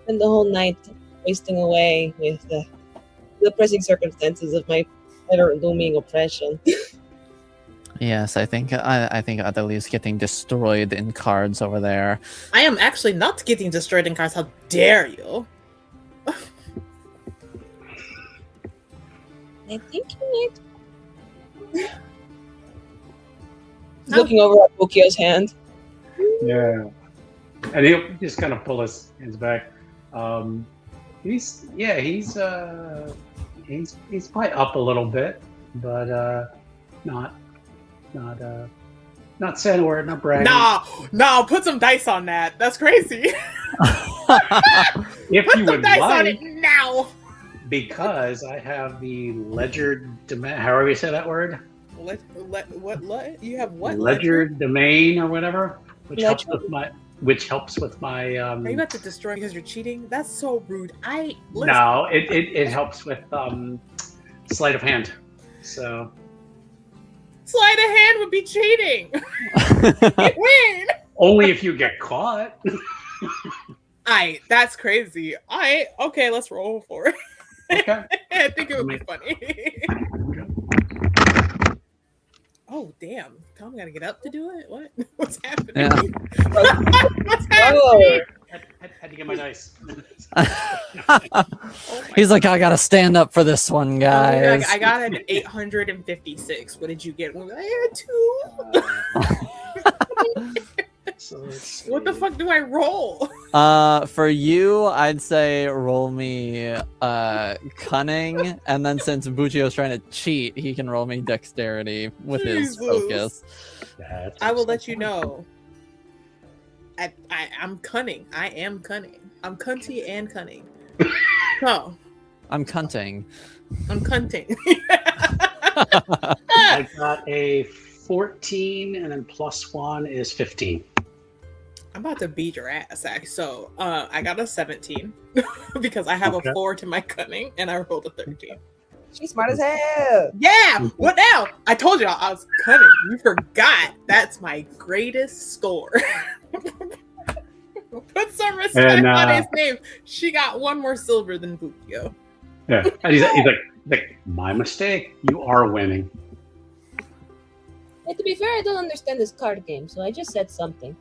spend the whole night wasting away with the depressing circumstances of my ever-looming oppression. Yes, I think Adeli's getting destroyed in cards over there. I am actually not getting destroyed in cards. How dare you? I think you might. Looking over at Bokio's hand. Yeah. And he'll just kind of pull his hands back. He's probably up a little bit, but not saying a word, not bragging. No, put some dice on that. That's crazy. If Put you some would dice on like, it now. because I have the ledger domain. However you say that word. What? You have what? Ledger domain or whatever, which helps Ledger? with my. Are you about to destroy because you're cheating? That's so rude. No, it helps with sleight of hand. So Sleight of hand would be cheating. You win. only if you get caught. That's crazy. Okay, let's roll for it. Okay. I think it would be funny. Oh damn! Tom got to get up to do it. What? What's happening? Yeah. What's happening? Had to get my dice. He's like, I gotta stand up for this one, guys. I got an 856. What did you get? I had 2. So let's What the see. fuck do I roll? For you, I'd say roll me cunning, and then since Buchio's trying to cheat, he can roll me dexterity with his Jesus. focus. That's I will let you know. I'm cunning. I am cunning. I'm cunty and cunning. Oh, I'm cunting. I'm cunting. I got a 14, and then +1 is 15. I'm about to beat your ass, actually. So I got a 17 because I have Okay. a 4 to my cunning, and I rolled a 13. She's smart as hell. Yeah, what now? I told you I was cunning. You forgot. That's my greatest score. Put some respect And, on his name. She got 1 more silver than Bukio. Yeah, and he's like, my mistake. You are winning. Hey, to be fair, I don't understand this card game, so I just said something.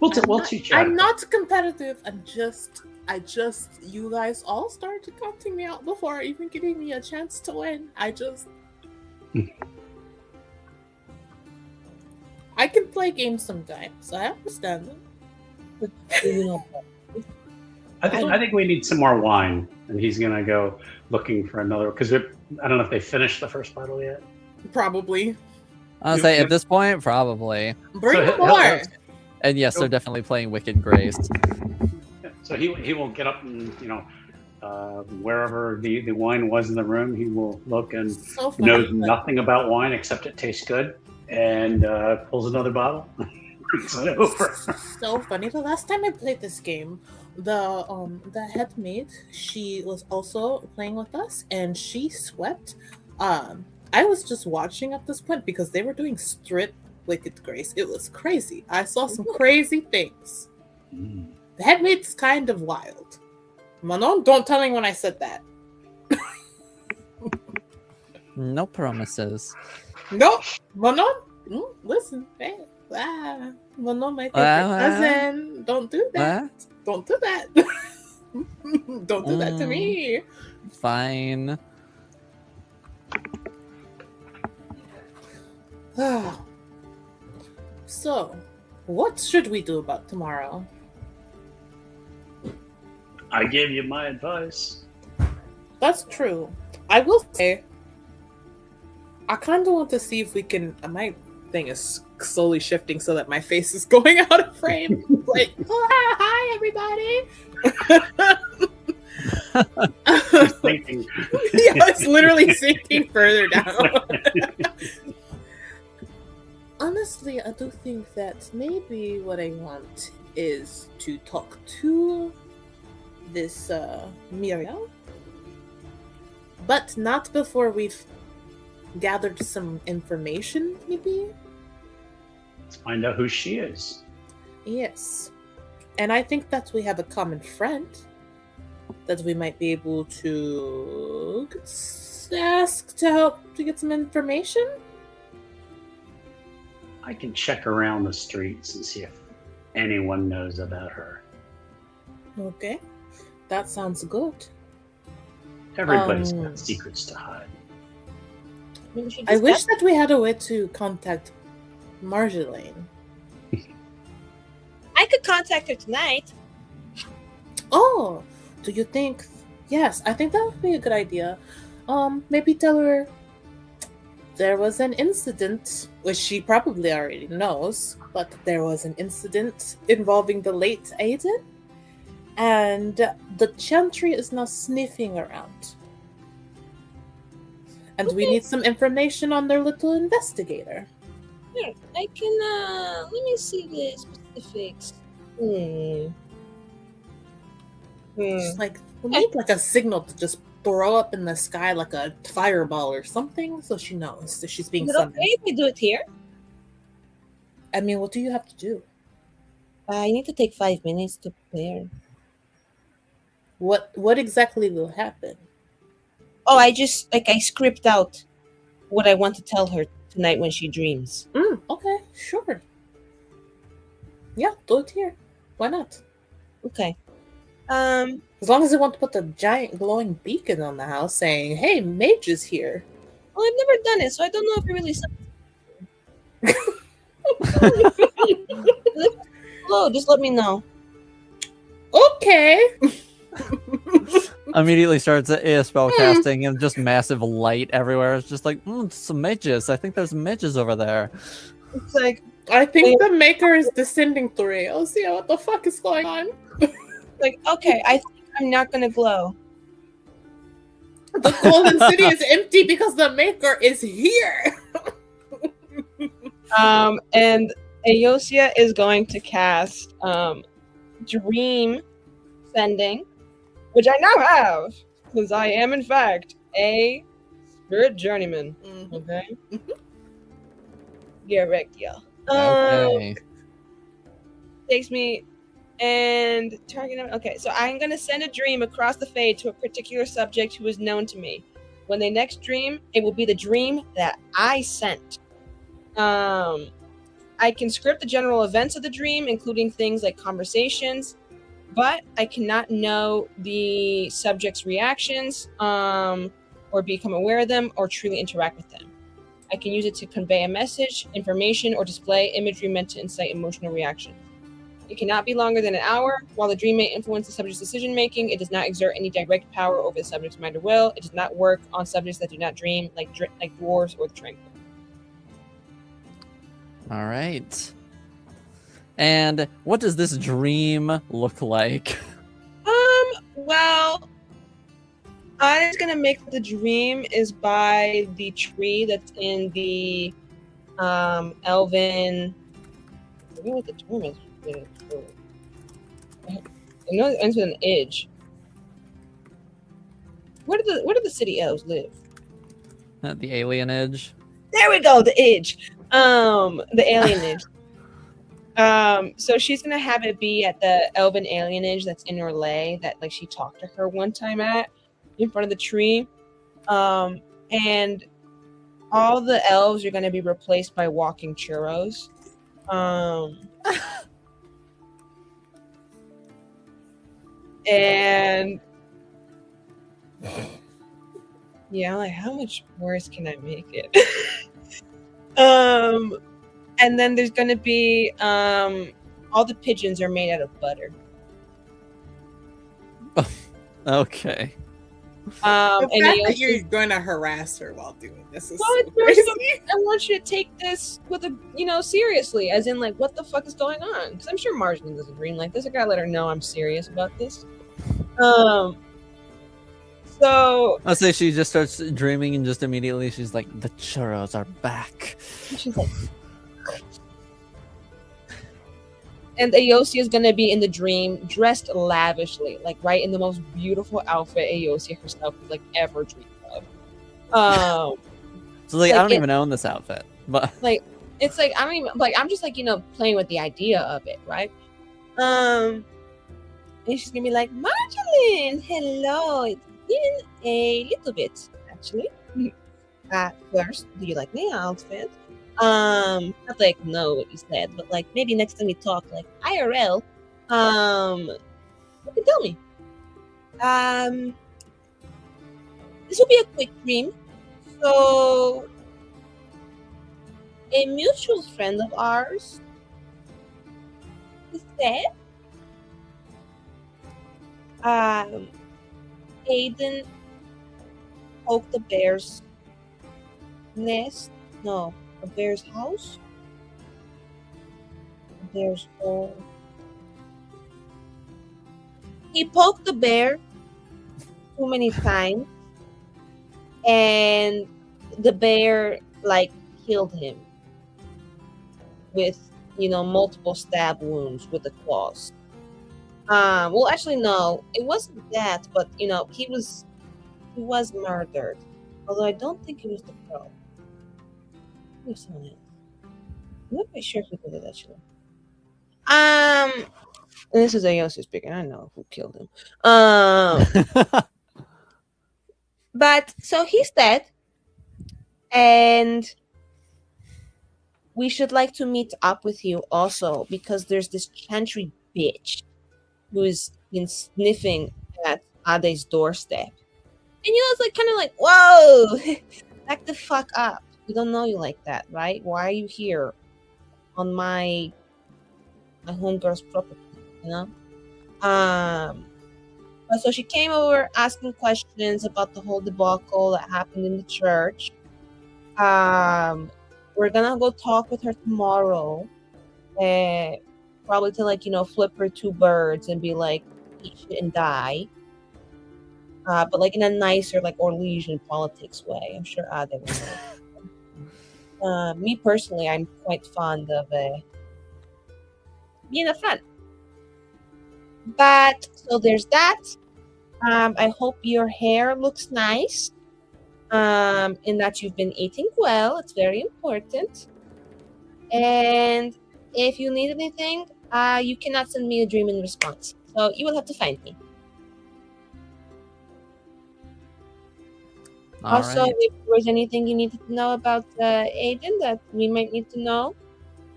We'll teach you. I'm not competitive. I just, you guys all started counting me out before even giving me a chance to win. I can play games sometimes. I understand it. You know, I think we need some more wine, and he's gonna go looking for another. Because I don't know if they finished the first bottle yet. Probably. I'll say at this point, probably. Bring So more. And yes, they're definitely playing Wicked Grace. So he will get up and wherever the wine was in the room, he will look and So funny. knows nothing about wine except it tastes good, and pulls another bottle. Brings it over. So funny. The last time I played this game, the head maid, she was also playing with us, and she swept. I was just watching at this point because they were doing strict Wicked Grace. It was crazy. I saw some crazy things. The head maid's kind of wild. Manon, don't tell me when I said that. No promises. No, Manon. Listen, hey, Manon, my favorite cousin. Don't do that. What? Don't do that. Don't do that to me. Fine. So, what should we do about tomorrow? I gave you my advice. That's true. I will say, I kind of want to see if we can. My thing is slowly shifting so that my face is going out of frame. Like, hi, everybody. Thinking. Yeah, it's literally sinking further down. Honestly, I do think that maybe what I want is to talk to this Miriam, but not before we've gathered some information, maybe? Let's find out who she is. Yes. And I think that we have a common friend that we might be able to ask to help to get some information. I can check around the streets and see if anyone knows about her. Okay. That sounds good. Everybody's got secrets to hide. maybe we should I just wish ask- that we had a way to contact Marjolaine. could contact her tonight. Oh, do you think? Yes, I think that would be a good idea. Maybe tell her there was an incident, which she probably already knows, but there was an incident involving the late Aiden, and the Chantry is now sniffing around. And we need some information on their little investigator. Here, I can, let me see the specifics. Just like, we need like a signal to just throw up in the sky like a fireball or something, so she knows that she's being Is it summoned. okay if we do it here? I mean, what do you have to do? I need to take 5 minutes to prepare. What exactly will happen? Oh, I script out what I want to tell her tonight when she dreams. Okay, sure. Yeah, do it here. Why not? Okay. As long as you want to put the giant glowing beacon on the house saying, "Hey, mage is here." Well, I've never done it, so I don't know if it really Hello, just let me know. Okay. Immediately starts a spell casting and just massive light everywhere. It's just like, some midges. I think there's midges over there. It's like, I think the maker is descending through. I'll see what the fuck is going on. okay, I think I'm not gonna glow. The golden city is empty because the maker is here. And Aosia is going to cast Dream Sending, which I now have, because I am in fact a spirit journeyman. Okay. Yeah, right, yeah. Okay. Takes me and target. Okay, so I'm gonna send a dream across the fade to a particular subject who is known to me. When they next dream, it will be the dream that I sent. I can script the general events of the dream, including things like conversations, but I cannot know the subject's reactions, or become aware of them, or truly interact with them. I can use it to convey a message, information, or display imagery meant to incite emotional reaction. It cannot be longer than an hour. While the dream may influence the subject's decision-making, it does not exert any direct power over the subject's mind or will. It does not work on subjects that do not dream, like dwarves or the tranquil. All right. And what does this dream look like? Well, I was gonna make the dream is by the tree that's in the elven. I forget what the term is. I know it ends with an edge. Where do the city elves live? The alien edge. There we go, the edge. The alienage. So she's gonna have it be at the elven alienage that's in Orlais that like she talked to her one time at in front of the tree. And all the elves are gonna be replaced by walking churros. And yeah, like how much worse can I make it? And then there's gonna be all the pigeons are made out of butter. Okay. The fact And that you're going to harass her while doing this is so I crazy. want you to take this with a seriously, as in like what the fuck is going on? Because I'm sure Marjorie doesn't dream like this. I gotta let her know I'm serious about this. So I'll say she just starts dreaming and just immediately she's like, the churros are back. she's like, and Aosia is gonna be in the dream dressed lavishly, like right in the most beautiful outfit Aosia herself could like ever dream of. So like, like I don't even own this outfit, but like it's like I don't even like I'm just like playing with the idea of it, right? And she's gonna be like, Marjolaine, hello. It's been a little bit actually. First, do you like my outfit? Not like know what you said, but like maybe next time we talk like IRL, you can tell me. This will be a quick dream. So a mutual friend of ours is said, Aiden poked the bear's nest. No, a bear's house. A bear's hole. He poked the bear too many times, and the bear like killed him with multiple stab wounds with the claws. Well, actually, no, it wasn't that, but he was murdered. Although I don't think it was the crow. It was someone else. I'm not quite sure who did it actually. And this is Ayosi speaking. I know who killed him. But so he's dead, and we should like to meet up with you also because there's this chantry bitch who's been sniffing at Ade's doorstep. And it's like kind of like, whoa, back the fuck up. We don't know you like that, right? Why are you here on my homegirl's property, So she came over asking questions about the whole debacle that happened in the church. We're gonna go talk with her tomorrow, probably to flip her 2 birds and be like, eat shit and die. But in a nicer Orlesian politics way. I'm sure Ade will know. Me personally, I'm quite fond of being a friend. But so there's that. I hope your hair looks nice. And that you've been eating well. It's very important. And if you need anything, you cannot send me a dream in response. So you will have to find me. Also, if there was anything you needed to know about Aiden that we might need to know,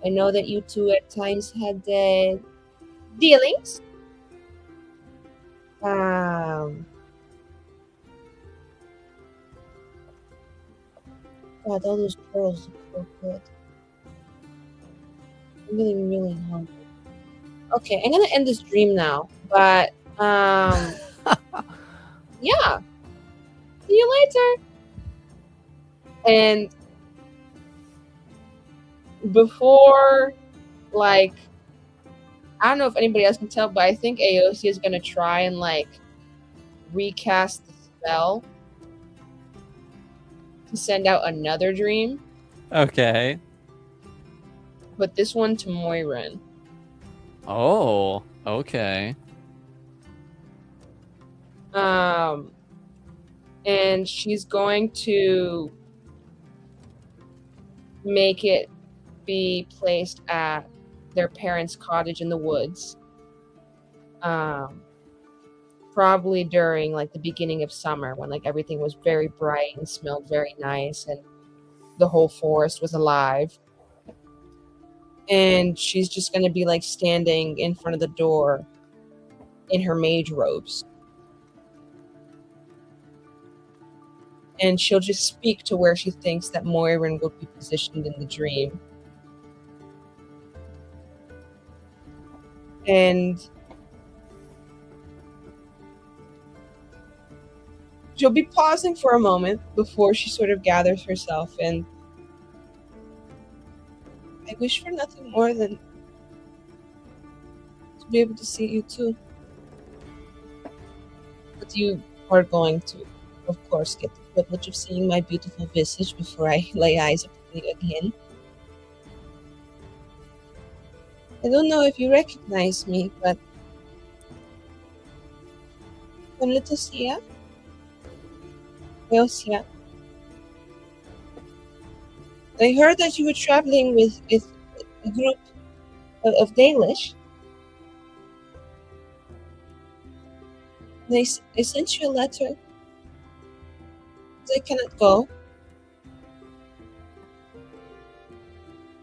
I know that you two at times had dealings. God, all those pearls look so good. I'm really, really hungry. Okay, I'm gonna end this dream now, but yeah. See you later. And before, I don't know if anybody else can tell, but I think Aosi is gonna try and recast the spell to send out another dream. Okay. But this one to Moirin. Oh, okay. And she's going to make it be placed at their parents' cottage in the woods. Probably during the beginning of summer when everything was very bright and smelled very nice and the whole forest was alive. And she's just going to be standing in front of the door in her mage robes. And she'll just speak to where she thinks that Moirin would be positioned in the dream. And she'll be pausing for a moment before she sort of gathers herself, and I wish for nothing more than to be able to see you too. But you are going to, of course, get the privilege of seeing my beautiful visage before I lay eyes upon you again. I don't know if you recognize me, but I'm little Sia. Well, Sia. I heard that you were traveling with a group of Dalish. And I sent you a letter. I cannot go.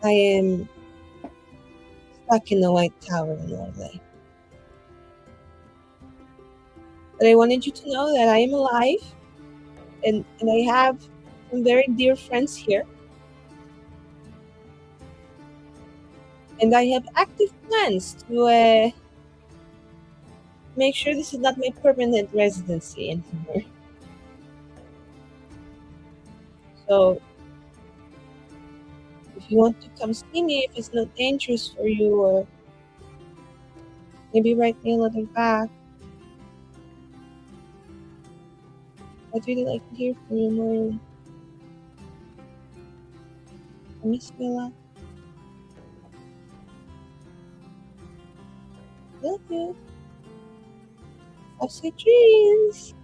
I am stuck in the White Tower in Norway. But I wanted you to know that I am alive, and I have some very dear friends here. And I have active plans to make sure this is not my permanent residency anymore. So, if you want to come see me, if it's not dangerous for you, or maybe write me a letter back. I'd really like to hear from you, Maureen. I miss you a lot. Love you. Have sweet dreams.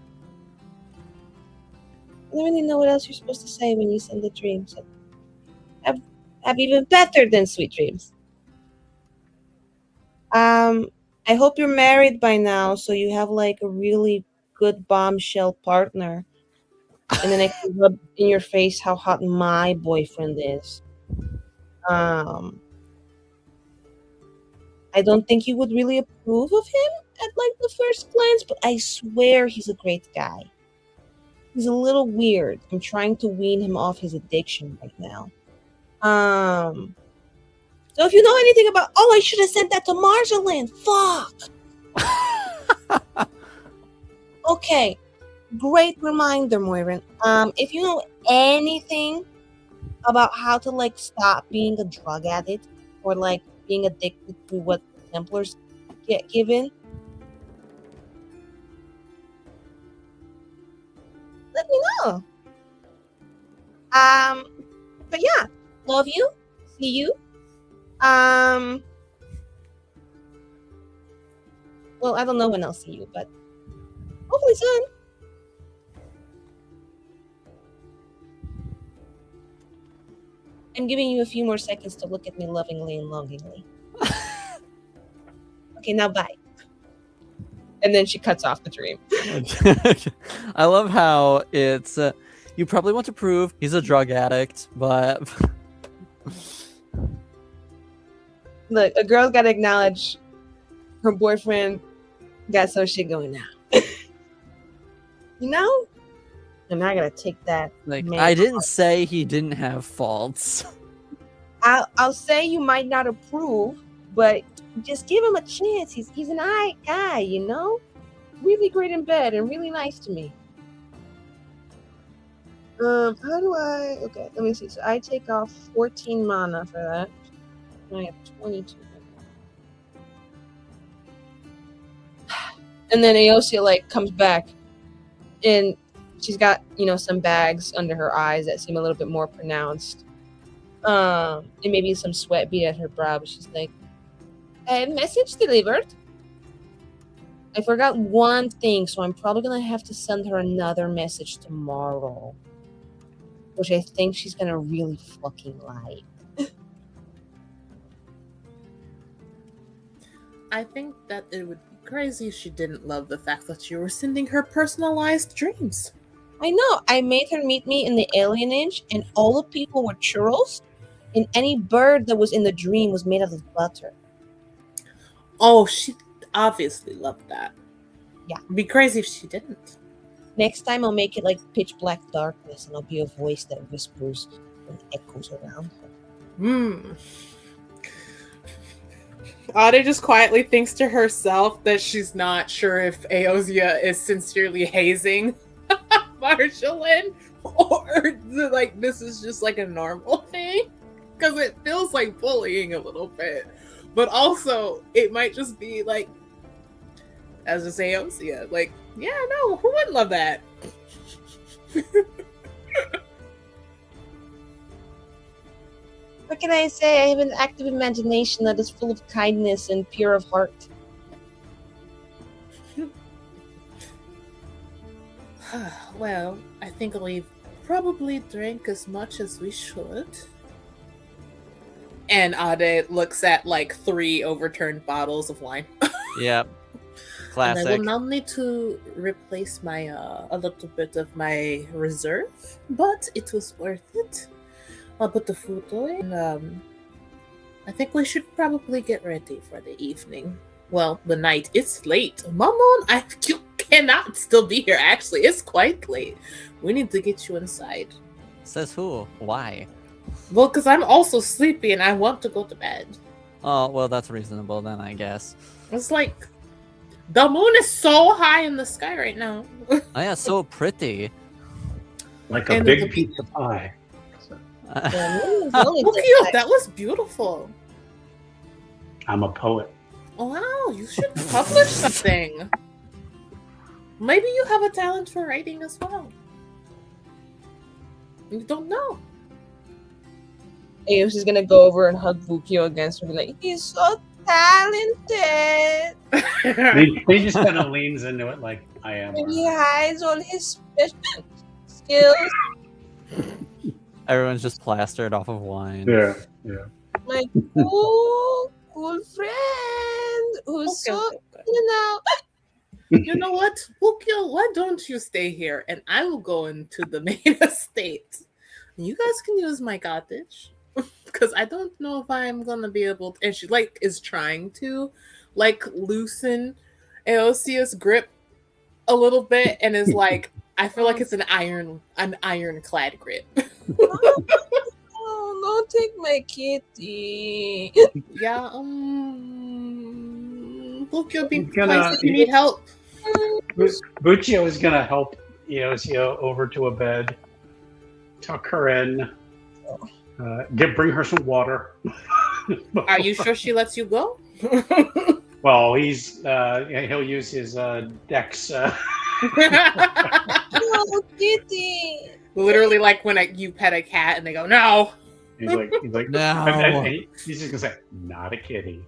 I don't really know what else you're supposed to say when you send the dreams. Have even better than sweet dreams. I hope you're married by now, so you have like a really good bombshell partner. And then I can rub in your face how hot my boyfriend is. I don't think you would really approve of him at like the first glance, but I swear he's a great guy. He's a little weird. I'm trying to wean him off his addiction right now. So if you know anything about, oh, I should have sent that to Marjolaine. Fuck. Okay, great reminder, Moirin. If you know anything about how to like stop being a drug addict or like being addicted to what the Templars get given, let me know. But yeah, love you. See you. Well, I don't know when I'll see you, but hopefully soon. I'm giving you a few more seconds to look at me lovingly and longingly. Okay, now bye. And then she cuts off the dream. I love how it's you probably want to prove he's a drug addict, but Look, a girl's got to acknowledge her boyfriend got some shit going now. You know? And I gotta take that. like man I didn't out. say he didn't have faults. I'll say you might not approve, but just give him a chance. He's an alright guy, you know? Really great in bed and really nice to me. How do I? Okay, let me see. So I take off 14 mana for that. And I have 22. And then Aosia like comes back, and she's got some bags under her eyes that seem a little bit more pronounced, and maybe some sweat bead at her brow. But she's like, "Message delivered. I forgot one thing, so I'm probably gonna have to send her another message tomorrow, which I think she's gonna really fucking like." I think that it would be crazy if she didn't love the fact that you were sending her personalized dreams. I know. I made her meet me in the alien age, and all the people were churros, and any bird that was in the dream was made out of butter. Oh, she obviously loved that. Yeah. It'd be crazy if she didn't. Next time I'll make it like pitch black darkness, and I'll be a voice that whispers and echoes around her. Ada just quietly thinks to herself that she's not sure if Aosia is sincerely hazing Marjolaine, or like this is just like a normal thing, because it feels like bullying a little bit, but also it might just be like, as a Aosia, like, yeah, no, who wouldn't love that? What can I say? I have an active imagination that is full of kindness and pure of heart. Well, I think we probably drank as much as we should. And Ade looks at like 3 overturned bottles of wine. Yep. And I will Classic. now need to replace my a little bit of my reserve, but it was worth it. I'll put the food away, and I think we should probably get ready for the evening. Well, the night. It's late. Manon, you cannot still be here. Actually, it's quite late. We need to get you inside. Says who? Why? Well, because I'm also sleepy and I want to go to bed. Oh, well, that's reasonable then, I guess. It's like the moon is so high in the sky right now. Oh, yeah, so pretty. Like a And big the- pizza pie. So, The moon is only Oh, just cute. like- That was beautiful. I'm a poet. Wow, you should publish something. Maybe you have a talent for writing as well. You don't know. Aos is gonna go over and hug Bukio against her and be like, he's so talented. He just kind of leans into it like I am. And he hides all his special skills. Everyone's just plastered off of wine. Yeah. My cool friend who's Okay, so, okay. You know what, Bukio? Why don't you stay here and I will go into the main estate. You guys can use my cottage because I don't know if I'm gonna be able to. And she like is trying to like loosen Aosia's grip a little bit and is like, I feel like it's an ironclad grip. Oh, don't take my kitty. Yeah, Bukio, be He's gonna- nice if you need help. Buccio is gonna help Eosio over to a bed, tuck her in, bring her some water. Are you sure she lets you go? Well, he'll use his dex. No, kitty. Literally, like when you pet a cat and they go, no. he's like, No. and he's just gonna say, not a kitty,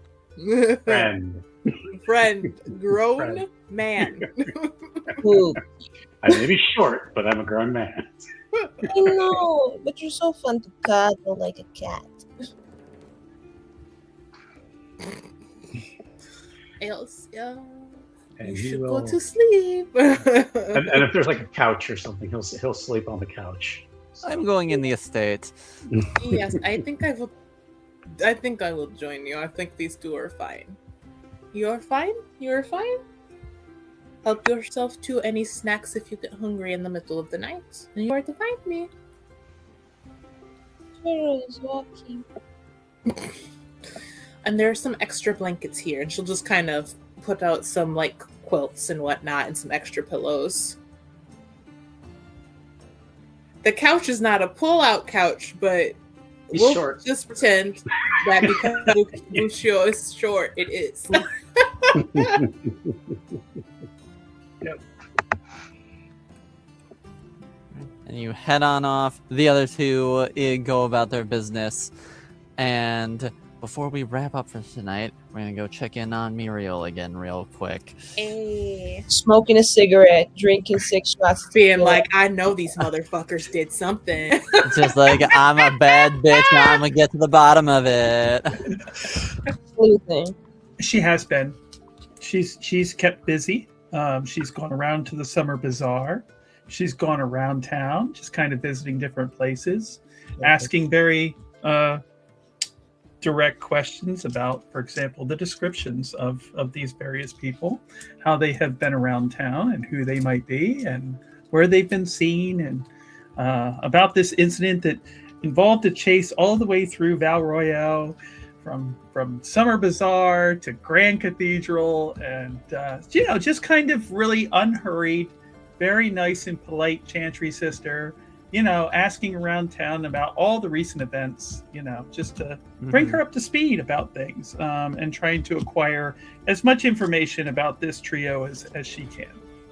friend. Friend, grown Friend. man. Ooh, I may be short, but I'm a grown man. I know, but you're so fun to cuddle like a cat. Else, yeah. And You he should will. go to sleep. And if there's like a couch or something, he'll sleep on the couch. I'm going in the estate. Yes, I think I will join you. I think these two are fine. You're fine? You're fine? Help yourself to any snacks if you get hungry in the middle of the night. And you are to find me. Sparrow is walking. And there are some extra blankets here, and she'll just kind of put out some like quilts and whatnot and some extra pillows. The couch is not a pull-out couch, but He's we'll short. just pretend that because Lucio is short, it is. And you head on off. The other two go about their business. And before we wrap up for tonight, we're going to go check in on Muriel again real quick. Smoking a cigarette, drinking 6 shots. Being like, I know these motherfuckers did something. It's just like, I'm a bad bitch. Now I'm going to get to the bottom of it. Sleuthing. She has been. She's kept busy. She's gone around to the summer bazaar. She's gone around town, just kind of visiting different places, asking very direct questions about, for example, the descriptions of these various people, how they have been around town and who they might be and where they've been seen, and about this incident that involved a chase all the way through Val Royale, from Summer Bazaar to Grand Cathedral, and just kind of really unhurried, very nice and polite Chantry sister, asking around town about all the recent events, just to bring her up to speed about things, and trying to acquire as much information about this trio as she can,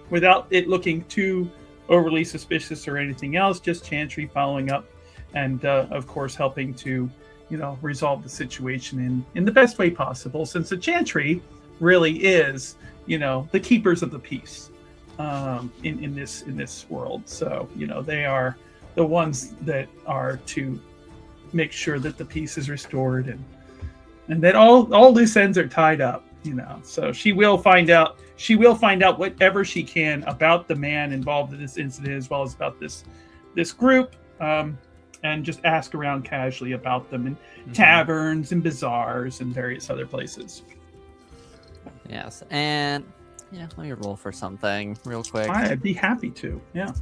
without it looking too overly suspicious or anything else. Just Chantry following up, and of course helping to resolve the situation in the best way possible, since the Chantry really is the keepers of the peace in this world. So they are the ones that are to make sure that the peace is restored, and that all loose ends are tied up. So she will find out whatever she can about the man involved in this incident, as well as about this group, and just ask around casually about them in taverns and bazaars and various other places. Yes, and let me roll for something real quick. I'd be happy to. Yeah.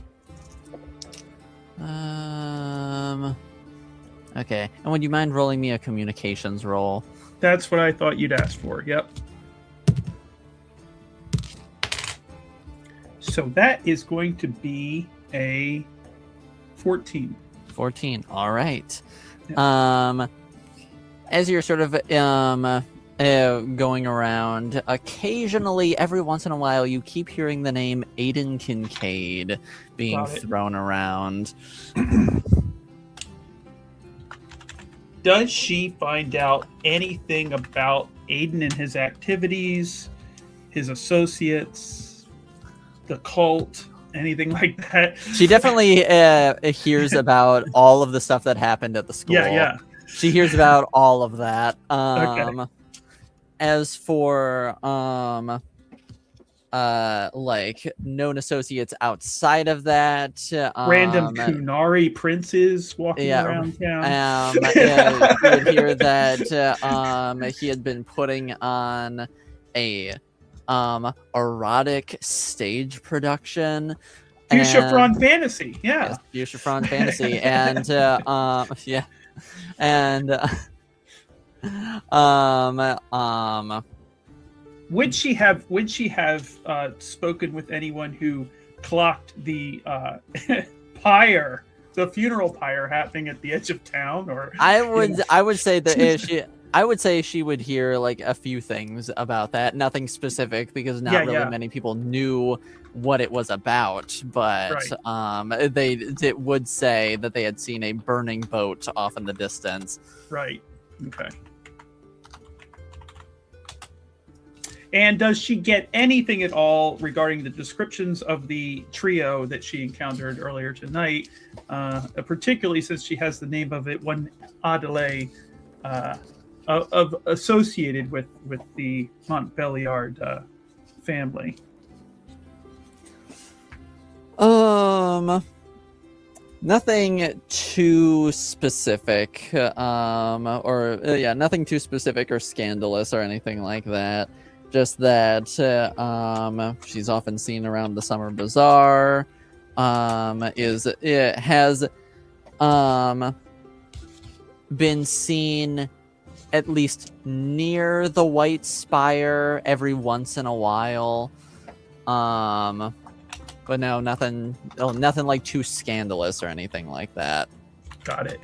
Okay. And would you mind rolling me a communications roll? That's what I thought you'd ask for. Yep. So that is going to be a 14. 14. All right. Yeah. As you're sort of going around, occasionally, every once in a while, you keep hearing the name Aiden Kincaide being Got it. thrown around. Does she find out anything about Aiden and his activities, his associates, the cult, anything like that? She definitely hears about all of the stuff that happened at the school. Yeah. She hears about all of that. Okay. As for like known associates outside of that, Random Kunari princes walking around town. yeah, you would hear that he had been putting on a erotic stage production. Fuchsia Fantasy, yeah. Yes, Fuchsia Fantasy, and yeah, and Would she have spoken with anyone who clocked the pyre, the funeral pyre happening at the edge of town? Or I would say that I would say she would hear like a few things about that. Nothing specific because not really many people knew what it was about. But they would say that they had seen a burning boat off in the distance. Right. Okay. And does she get anything at all regarding the descriptions of the trio that she encountered earlier tonight, particularly since she has the name of it, one Adelaide, associated with the Montbelliard family? Nothing too specific, nothing too specific or scandalous or anything like that. Just that she's often seen around the summer bazaar. Has been seen at least near the White Spire every once in a while. But no, nothing like too scandalous or anything like that. Got it.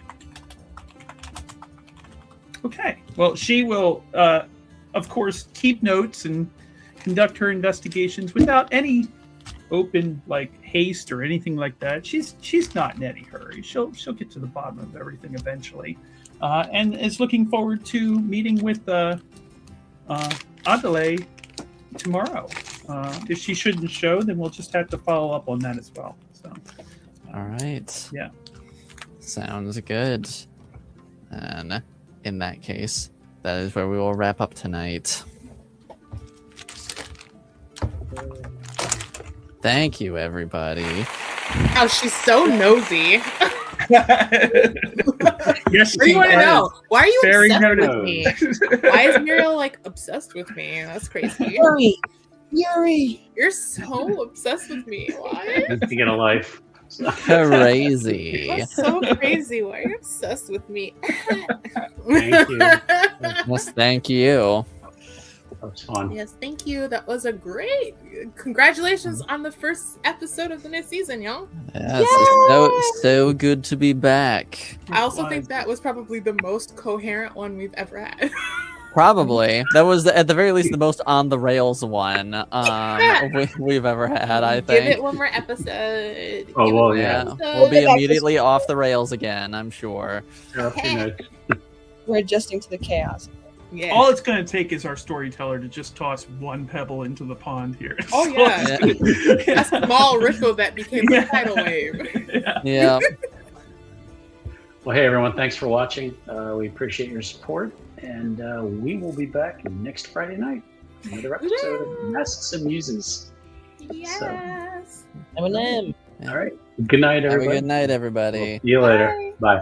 Okay. Well, she will, of course, keep notes and conduct her investigations without any open haste or anything like that. She's not in any hurry. She'll get to the bottom of everything eventually, and is looking forward to meeting with Adelaide tomorrow. If she shouldn't show, then we'll just have to follow up on that as well. So, all right. Yeah. Sounds good. And in that case, that is where we will wrap up tonight. Thank you, everybody. Oh, she's so nosy. Yes, what do you want to know? Why are you Very obsessed noted. with me? Why is Muriel obsessed with me? That's crazy. Yuri. You're so obsessed with me. Why? To get a life. Crazy. That's so crazy. Why are you obsessed with me? Thank you. Yes, thank you. That was fun. Yes, thank you. That was a great. Congratulations on the first episode of the new season, y'all. Yes, so good to be back. I also think that was probably the most coherent one we've ever had. Probably. That was, at the very least, the most on the rails one we've ever had, I think. Give it one more episode. Oh, well, yeah. We'll be immediately off the rails again, I'm sure. We're adjusting to the chaos. Yeah. All it's going to take is our storyteller to just toss one pebble into the pond here. Oh, yeah. A small ripple that became a tidal wave. Yeah. Well, hey, everyone. Thanks for watching. We appreciate your support. And we will be back next Friday night. Another episode of Masks and Muses. Yes. M&M. All right. Good night, everybody. Have a good night, everybody. We'll see you later. Bye.